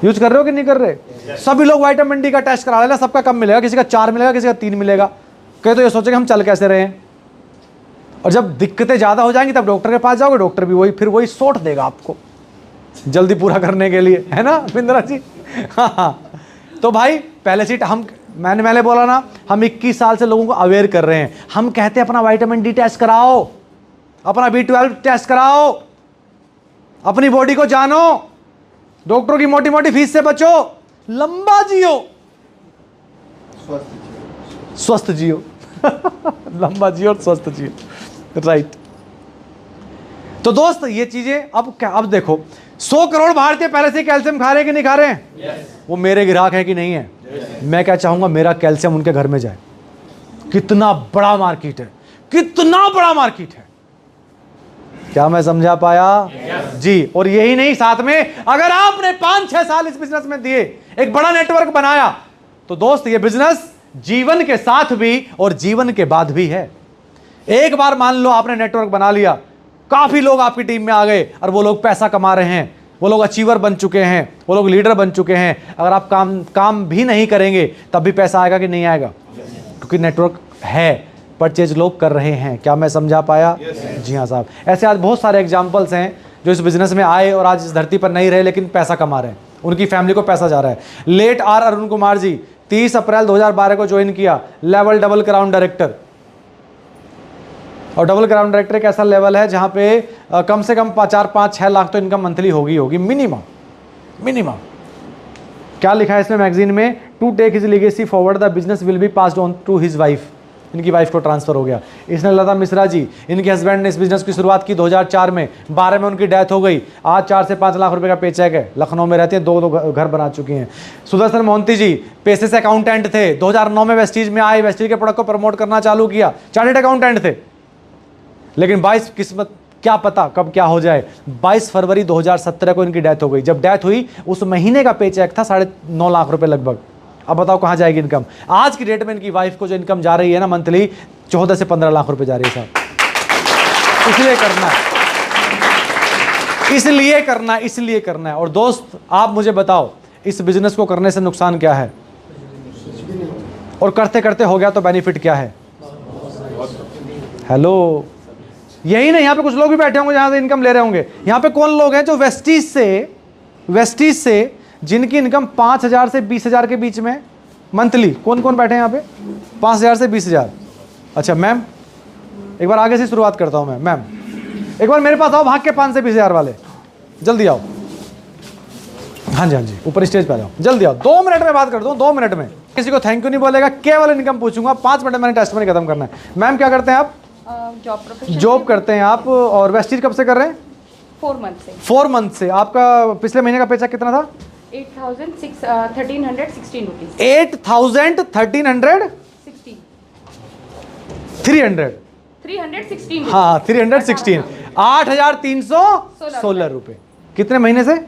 यूज कर रहे हो कि नहीं कर रहे? सभी लोग विटामिन डी का टेस्ट करा लेना, सबका कम मिलेगा, किसी का 4 मिलेगा, किसी का 3 मिलेगा। कहे तो ये सोचेंगे हम चल कैसे रहे हैं। और जब दिक्कतें ज्यादा हो जाएंगी तब डॉक्टर के पास जाओगे, डॉक्टर भी फिर वही सोट देगा आपको जल्दी पूरा करने के लिए, है ना बिंद्रा जी? हाँ। तो भाई पहले से मैंने बोला ना, हम 21 साल से लोगों को अवेयर कर रहे हैं। हम कहते हैं अपना विटामिन डी टेस्ट कराओ, अपना B12 टेस्ट कराओ, अपनी बॉडी को जानो, डॉक्टरों की मोटी मोटी फीस से बचो, लंबा जियो, स्वस्थ जियो। लंबा जियो और स्वस्थ जियो, राइट। तो दोस्त ये चीजें अब देखो, 100 करोड़ भारतीय पहले से कैल्शियम खा रहे हैं कि नहीं खा रहे हैं? वो मेरे ग्राहक है कि नहीं है? मैं क्या चाहूंगा, मेरा कैल्शियम उनके घर में जाए। कितना बड़ा मार्केट है, कितना बड़ा मार्केट है। क्या मैं समझा पाया? जी। और यही नहीं, साथ में अगर आपने 5-6 साल इस बिजनेस में दिए, एक बड़ा नेटवर्क बनाया, तो दोस्त ये बिजनेस जीवन के साथ भी और जीवन के बाद भी है। एक बार मान लो आपने नेटवर्क बना लिया, काफी लोग आपकी टीम में आ गए और वो लोग पैसा कमा रहे हैं, वो लोग अचीवर बन चुके हैं, वो लोग लीडर बन चुके हैं। अगर आप काम भी नहीं करेंगे तब भी पैसा आएगा कि नहीं आएगा? क्योंकि नेटवर्क है, परचेज लोग कर रहे हैं। क्या मैं समझा पाया? जी हाँ साहब। ऐसे आज बहुत सारे एग्जाम्पल्स हैं जो इस बिजनेस में आए और आज इस धरती पर नहीं रहे, लेकिन पैसा कमा रहे हैं, उनकी फैमिली को पैसा जा रहा है। लेट अरुण कुमार जी 30 अप्रैल 2012 को ज्वाइन किया, लेवल डबल क्राउन डायरेक्टर। और डबल क्राउन डायरेक्टर एक ऐसा लेवल है जहां पे कम से कम 4-5-6 लाख तो इनकम मंथली होगी मिनिमम। क्या लिखा है इसमें मैगजीन में? To take his legacy forward the business will be passed on to his wife. इनकी वाइफ को ट्रांसफर हो गया। इसने लता मिश्रा जी, इनके हस्बैंड ने इस बिजनेस की शुरुआत की 2004 में, 12 में उनकी डेथ हो गई। आज 4 से 5 लाख रुपए का पेचेक है, लखनऊ में रहती हैं, 2 घर बना चुकी हैं। सुदर्शन मोहंती जी पेशे से अकाउंटेंट थे, 2009 में वेस्टीज में आए, वेस्टीज के प्रोडक्ट को प्रमोट करना चालू किया, चार्टर्ड अकाउंटेंट थे। लेकिन 22 किस्मत, क्या पता कब क्या हो जाए। 22 फरवरी 2017 को इनकी डेथ हो गई। जब डेथ हुई उस महीने का पेचेक था 9.5 लाख रुपए लगभग। अब बताओ कहाँ जाएगी इनकम? आज की डेट में इनकी वाइफ को जो इनकम जा रही है ना मंथली, 14 से 15 लाख रुपए जा रही है साहब। इसलिए करना है। और दोस्त आप मुझे बताओ, इस बिजनेस को करने से नुकसान क्या है? और करते करते हो गया तो बेनिफिट क्या है? हेलो, यही नहीं, यहाँ पे कुछ लोग भी बैठे होंगे जहाँ से इनकम ले रहे होंगे। यहाँ पे कौन लोग हैं जो वेस्टीज से जिनकी इनकम 5,000 से 20,000 के बीच में मंथली, कौन कौन बैठे हैं यहाँ पे? 5,000 से 20,000। अच्छा मैम, एक बार आगे से शुरुआत करता हूँ मैं। मैम एक बार मेरे पास आओ, भाग के 5 से 20,000 वाले, जल्दी आओ। हाँ जी, ऊपर स्टेज पे आ जाओ, जल्दी आओ। 2 मिनट में बात कर दूँ, 2 मिनट में। किसी को थैंक यू नहीं बोलेगा, केवल इनकम पूछूंगा। 5 मिनट में मैंने टेस्ट मनी खत्म करना है। मैम क्या करते हैं आप? जॉब करते हैं आप। और वेस्टीज कब से कर रहे हैं? 4 मंथ से। 4 मंथ से। आपका पिछले महीने का पेचेक कितना था? 8,1316 रुपीज। 8,1316 316। हाँ 316, 8,316 रुपए। कितने महीने से?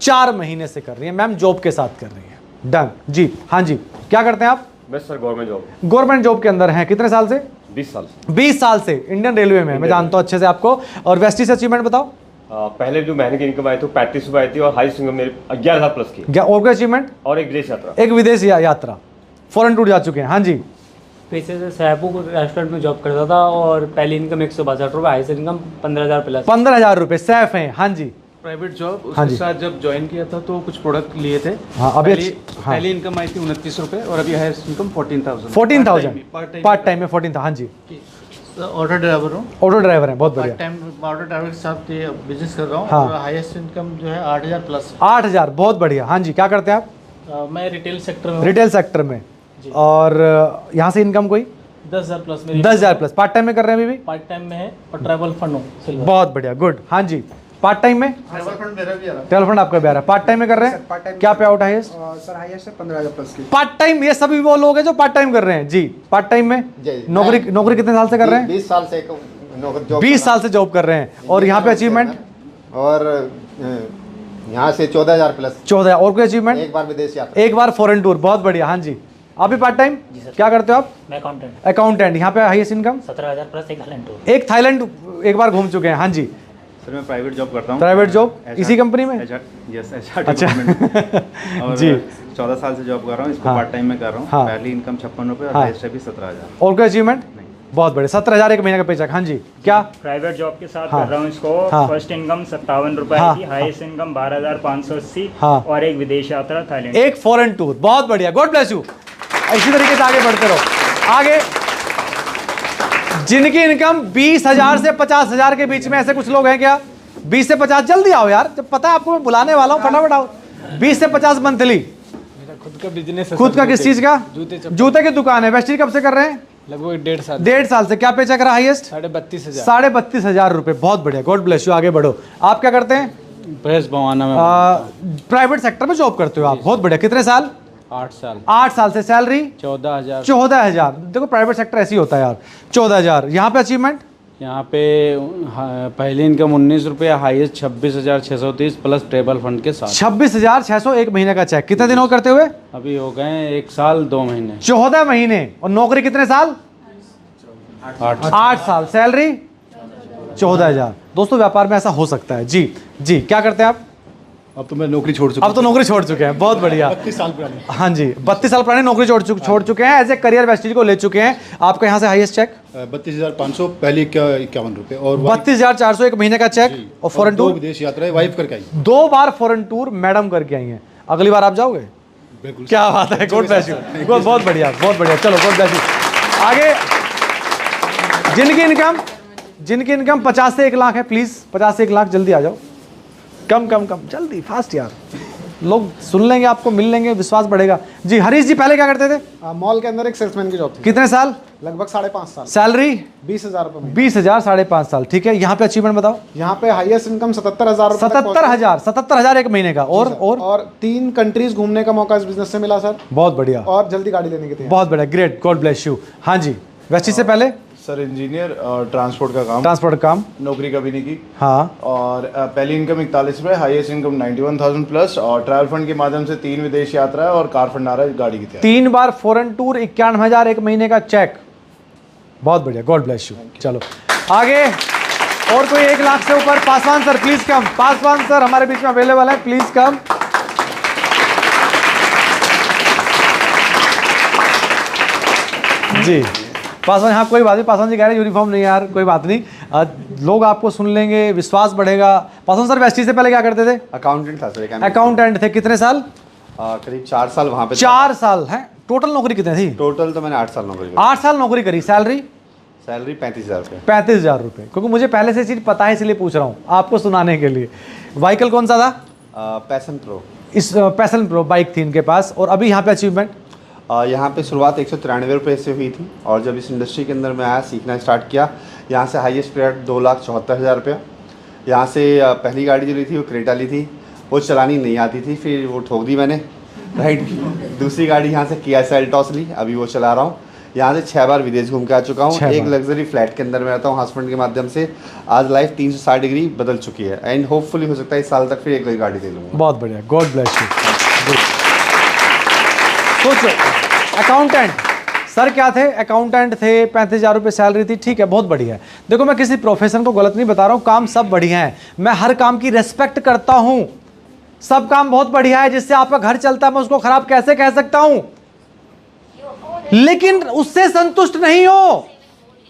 4 महीने से कर रही है मैम, जॉब के साथ कर रही है। डन जी। हाँ जी, क्या करते हैं आप? बस सर गवर्नमेंट जॉब के अंदर हैं। कितने साल से? 20 साल। 20 साल से इंडियन रेलवे में। मैं जानता हूँ अच्छे से आपको। और वेस्टीज अचीवमेंट बताओ। पहले जो महीने की इनकम आई थी 35 रुपए आई थी और हाईएस्ट इनकम मेरी 11,000 प्लस की। और कोई अचीवमेंट? और एक विदेश यात्रा। एक विदेश यात्रा, फॉरेन टूर जा चुके हैं। हाँ जी। पैसे से सैपू रेस्टोरेंट में जॉब करता था और पहली इनकम 162 रुपये, हाईएस्ट इनकम 15,000 प्लस। 15,000 रुपए सैफ हैं। हाँ जी। प्राइवेट जॉब, हाँ उसके जी। साथ जब ज्वाइन किया था तो कुछ प्रोडक्ट लिए थे। हाँ, अभी पहली इनकम आई थी 29 रुपए और अभी हाईएस्ट इनकम 14,000। 14,000 पार्ट टाइम में 14,000। हाँ जी। ऑटो ड्राइवर हूँ। ऑटो ड्राइवर हैं, बहुत बढ़िया। पार्ट टाइम ऑटो ड्राइवर के साथ ये बिजनेस कर रहा हूँ। हाँ। और हाईएस्ट इनकम जो है 8,000 प्लस। 8,000, बहुत बढ़िया। हाँ जी, क्या करते हैं आप? मैं रिटेल सेक्टर में हूँ। रिटेल सेक्टर में। और यहाँ से इनकम कोई? 10,000 प्लस मेरी। 10,000 प्लस। पार्ट टाइम में कर रहे हैं अभी भी? पार्ट टाइम में है और ट्रैवल फंड हूँ। बहुत बढ़िया, गुड। हाँ जी। पार्ट टाइम में? ट्रैवल फंड मेरा भी आ रहा है। ट्रैवल फंड आपका भी आ रहा है। पार्ट टाइम में कर रहे हैं? क्या पे आउट हाईएस्ट? सर हाईएस्ट है 15,000 प्लस की। पार्ट टाइम, ये सभी वो लोग हैं जो पार्ट टाइम कर रहे हैं जी। पार्ट टाइम में नौकरी कितने साल से कर रहे हैं? 20 साल से 20 साल से जॉब कर रहे हैं। और यहाँ पे अचीवमेंट? और यहाँ से 14,000 प्लस। 14,000। और कोई अचीवमेंट? एक बार विदेश यात्रा। एक बार फॉरेन टूर। बहुत बढ़िया। हाँ जी। आप भी पार्ट टाइम क्या करते हो आप? मैं अकाउंटेंट। अकाउंटेंट। यहाँ पे हाईएस्ट इनकम? 17,000 प्लस, एक थाईलैंड टूर। एक थाईलैंड एक बार घूम चुके हैं। हाँ जी। सर मैं प्राइवेट जॉब करता हूँ। प्राइवेट जॉब इसी कंपनी में? यस, अच्छा। और जी। 14 साल से जॉब कर रहा हूँ, इसको हाँ। पार्ट टाइम में कर रहा हूँ। हाँ। पहली इनकम 56 रुपये और हाँ। हाईएस्ट भी 17,000। और कोई अचीवमेंट? बहुत बड़े। 17,000 एक महीने का पेचेक। हाँ जी। क्या? प्राइवेट जॉब के साथ हाँ। कर रहा हूँ इसको। हाँ। फर्स्ट इनकम 57 रुपए हाँ। की, हाईएस्ट इनकम 12,580। हाँ। और एक विदेश यात्रा थाईलैंड। एक फॉरेन टूर। बहुत बढ़िया, गॉड ब्लेस यू। इसी तरीके से आगे बढ़ते रहो। आगे जिनकी इनकम 20,000 से 50,000 के बीच में, ऐसे कुछ लोग हैं क्या? 20 से 50, जल्दी आओ यार, जब पता है आपको मैं बुलाने वाला हूँ, फटाफट आओ। 20 से 50 मंथली। खुद का बिजनेस है। खुद का किस चीज का? जूते की दुकान है। वेस्टीज कब से कर रहे हैं? लगभग 1.5 साल। 1.5 साल से। क्या पे चेक रहा हाईएस्ट? 32,500। 32,500 रुपए। बहुत बढ़िया, गॉड ब्लेस यू। आगे बढ़ो। आप क्या करते हैं? भैंस बवाना में प्राइवेट सेक्टर में जॉब करते हो आप। बहुत बढ़िया। कितने साल? 8 साल। 8 साल से। सैलरी? 14,000। 14,000। देखो प्राइवेट सेक्टर ऐसे ही होता है यार। 14,000। यहाँ पे अचीवमेंट? यहाँ पे पहली इनकम 19 रुपये, हाईएस्ट 26,630 प्लस ट्रेवल फंड के साथ। 26,600 एक महीने का चेक। कितने दिन हो करते हुए? अभी हो गए 1 साल 2 महीने। 14 महीने। और नौकरी कितने साल? 8 साल। सैलरी? 14,000। दोस्तों व्यापार में ऐसा हो सकता है जी। जी, क्या करते हैं आप? अब तो मैं नौकरी छोड़ चुका अब तो नौकरी छोड़ चुके हैं। बहुत बढ़िया। 32 साल पुरानी। हाँ जी, 32 साल पुरानी नौकरी छोड़ चुके हैं। एज ए करियर वेस्टीज को ले चुके हैं। आपका यहाँ से हाईएस्ट चेक? 32,500 पहले 51 रुपये और 32,400 एक महीने का चेक। और फॉरेन टूर? विदेश यात्रा वाइफ करके आई। 2 बार फॉरेन टूर मैडम करके आई हैं। अगली बार आप जाओगे? बिल्कुल। क्या बात है, गॉड ब्लेस यू। बहुत बढ़िया, बहुत बढ़िया। चलो गॉड ब्लेस यू। आगे जिनकी इनकम 50 से 1 लाख है, प्लीज 50 से 1 लाख जल्दी आ जाओ। कम जल्दी, फास्ट यार। लोग सुन लेंगे, आपको मिल लेंगे, विश्वास बढ़ेगा जी। हरीश जी पहले क्या करते थे? मॉल के अंदर एक सेल्समैन की जॉब थी। कितने साल? लगभग 5.5 साल। सैलरी? 20,000 रुपये। 20,000, 5.5 साल। ठीक है। यहाँ पे अचीवमेंट बताओ। यहाँ पे हाईएस्ट इनकम 77,000 रुपये। 77,000 एक महीने का। और 3 कंट्रीज घूमने का मौका इस बिजनेस से मिला सर। बहुत बढ़िया। और जल्दी गाड़ी लेने की थी। बहुत बढ़िया, ग्रेट, गॉड ब्लेस यू। हाँ जी। वेस्टीज से पहले? सर इंजीनियर और ट्रांसपोर्ट का काम। ट्रांसपोर्ट काम। नौकरी कभी नहीं की। हाँ। और पहली इनकम 41 रुपये, हाईएस्ट इनकम 91,000 प्लस और ट्रैवल फंड के माध्यम से 3 विदेश यात्रा है और कार फंड आ रहा है गाड़ी की तैयारी। 3 बार फॉरेन टूर, 91,000 एक महीने का चेक। बहुत बढ़िया, गॉड ब्लेस यू। चलो आगे। और कोई 1 लाख से ऊपर? Paswan sir please come. Paswan sir हमारे बीच में अवेलेबल है, प्लीज कम। जी पासवान, हाँ कोई बात नहीं, पासवान जी कह रहे हैं यूनिफॉर्म नहीं यार, कोई बात नहीं, लोग आपको सुन लेंगे, विश्वास बढ़ेगा। पासवान सर वेस्टी से पहले क्या करते थे? अकाउंटेंट था सर। अकाउंटेंट थे, कितने साल? करीब 4 साल वहाँ पे। 4 साल है। टोटल नौकरी कितनी थी? टोटल तो मैंने 8 साल नौकरी करी। 8 साल नौकरी करी। सैलरी? सैलरी 35,000 रुपये। 35,000 रुपये, क्योंकि मुझे पहले से चीज़ पता है इसलिए पूछ रहा हूँ आपको सुनाने के लिए। व्हीकल कौन सा था? Passion pro. इस पैशन प्रो बाइक थी इनके पास। और अभी यहाँ पे अचीवमेंट? यहाँ पे शुरुआत 193 रुपये से हुई थी, और जब इस इंडस्ट्री के अंदर मैं आया, सीखना स्टार्ट किया, यहाँ से हाईएस्ट पीरियड 2,74,000 रुपया। यहाँ से पहली गाड़ी जो ली थी वो क्रेटा ली थी, वो चलानी नहीं आती थी, फिर वो ठोक दी मैंने, राइट। दूसरी गाड़ी यहाँ से किया सेल्टॉस ली, अभी वो चला रहा हूँ। यहाँ से 6 बार विदेश घूम के आ चुका हूँ। एक लग्जरी फ्लैट के अंदर मैं रहता हूँ हस्बैंड के माध्यम से। आज लाइफ 360 डिग्री बदल चुकी है, एंड होपफुली हो सकता है इस साल तक फिर एक नई गाड़ी दे लूँगा। बहुत बढ़िया, गॉड ब्लेस यू। सोचो, अकाउंटेंट सर क्या थे? अकाउंटेंट थे, 35,000 रुपये सैलरी थी, ठीक है, बहुत बढ़िया है। देखो मैं किसी प्रोफेशन को गलत नहीं बता रहा हूँ, काम सब बढ़िया है, मैं हर काम की रेस्पेक्ट करता हूँ, सब काम बहुत बढ़िया है, जिससे आपका घर चलता है, मैं उसको खराब कैसे कह सकता हूँ? लेकिन उससे संतुष्ट नहीं हो,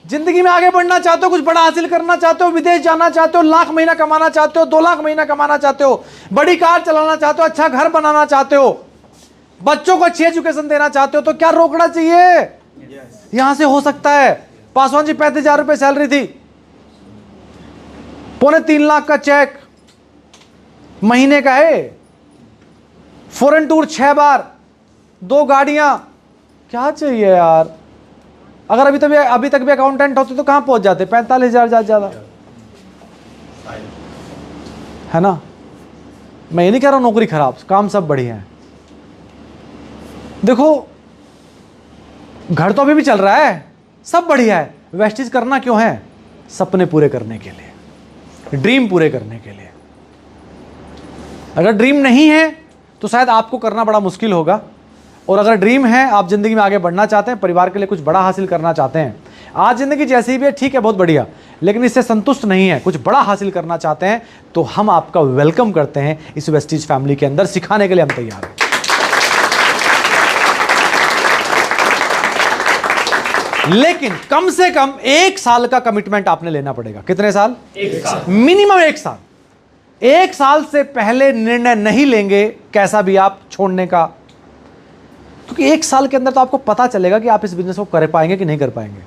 जिंदगी में आगे बढ़ना चाहते हो, कुछ बड़ा हासिल करना चाहते हो, विदेश जाना चाहते हो, लाख महीना कमाना चाहते हो, 2 लाख महीना कमाना चाहते हो, बड़ी कार चलाना चाहते हो, अच्छा घर बनाना चाहते हो, बच्चों को अच्छी एजुकेशन देना चाहते हो, तो क्या रोकना चाहिए? यहां से हो सकता है। पासवान जी 35,000 रुपये सैलरी थी, 2.25 लाख का चेक महीने का है, फॉरेन टूर 6 बार, 2 गाड़ियां, क्या चाहिए यार? अगर अभी तक भी अकाउंटेंट होते तो कहां पहुंच जाते? 45,000 ज्यादा है ना। मैं ये नहीं कह रहा हूं नौकरी खराब, काम सब बढ़िया है। देखो घर तो अभी भी चल रहा है, सब बढ़िया है, वेस्टीज करना क्यों है? सपने पूरे करने के लिए, ड्रीम पूरे करने के लिए। अगर ड्रीम नहीं है तो शायद आपको करना बड़ा मुश्किल होगा, और अगर ड्रीम है, आप जिंदगी में आगे बढ़ना चाहते हैं, परिवार के लिए कुछ बड़ा हासिल करना चाहते हैं, आज जिंदगी जैसी भी है ठीक है, बहुत बढ़िया, लेकिन इससे संतुष्ट नहीं है, कुछ बड़ा हासिल करना चाहते हैं, तो हम आपका वेलकम करते हैं इस वेस्टीज फैमिली के अंदर, सिखाने के लिए हम तैयार हैं। लेकिन कम से कम 1 साल का कमिटमेंट आपने लेना पड़ेगा। कितने साल? 1 साल, मिनिमम 1 साल। 1 साल से पहले निर्णय नहीं लेंगे कैसा भी आप छोड़ने का, क्योंकि 1 साल के अंदर तो आपको पता चलेगा कि आप इस बिजनेस को कर पाएंगे कि नहीं कर पाएंगे।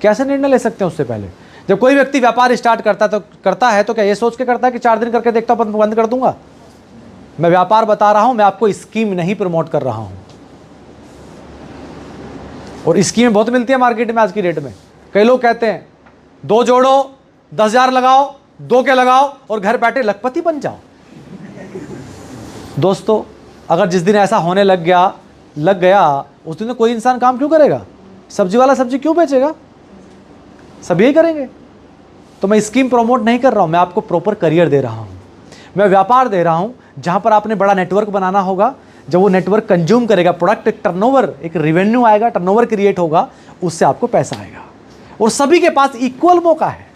कैसे निर्णय ले सकते हैं उससे पहले? जब कोई व्यक्ति व्यापार स्टार्ट करता है तो क्या ये सोच के करता है कि 4 दिन करके देखता हूं बंद कर दूंगा? मैं व्यापार बता रहा हूं, मैं आपको स्कीम नहीं प्रमोट कर रहा हूं। और स्कीमें बहुत मिलती है मार्केट में आज की डेट में। कई लोग कहते हैं 2 जोड़ो, 10,000 लगाओ, 2 के लगाओ और घर बैठे लखपति बन जाओ। दोस्तों, अगर जिस दिन ऐसा होने लग गया उस दिन कोई इंसान काम क्यों करेगा? सब्जी वाला सब्जी क्यों बेचेगा? सब यही करेंगे। तो मैं स्कीम प्रमोट नहीं कर रहा हूं, मैं आपको प्रॉपर करियर दे रहा हूं, मैं व्यापार दे रहा हूं, जहां पर आपने बड़ा नेटवर्क बनाना होगा। जब वो नेटवर्क कंज्यूम करेगा प्रोडक्ट, एक टर्नओवर, एक रेवेन्यू आएगा, टर्नओवर क्रिएट होगा, उससे आपको पैसा आएगा। और सभी के पास इक्वल मौका है,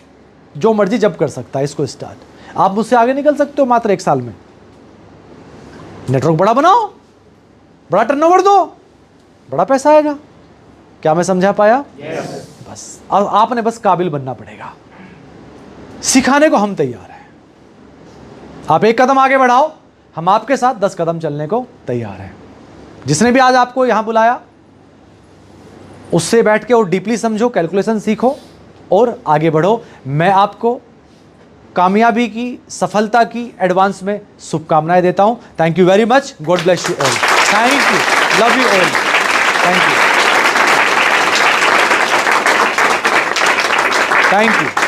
जो मर्जी जब कर सकता है इसको स्टार्ट। आप मुझसे आगे निकल सकते हो मात्र 1 साल में। नेटवर्क बड़ा बनाओ, बड़ा टर्नओवर दो, बड़ा पैसा आएगा। क्या मैं समझा पाया? बस आपने बस काबिल बनना पड़ेगा, सिखाने को हम तैयार हैं। आप 1 कदम आगे बढ़ाओ, हम आपके साथ 10 कदम चलने को तैयार हैं। जिसने भी आज आपको यहां बुलाया, उससे बैठ के और डीपली समझो, कैलकुलेशन सीखो और आगे बढ़ो। मैं आपको कामयाबी की, सफलता की एडवांस में शुभकामनाएं देता हूं। Thank you very much, God bless you all, thank you, love you all, thank you, thank you.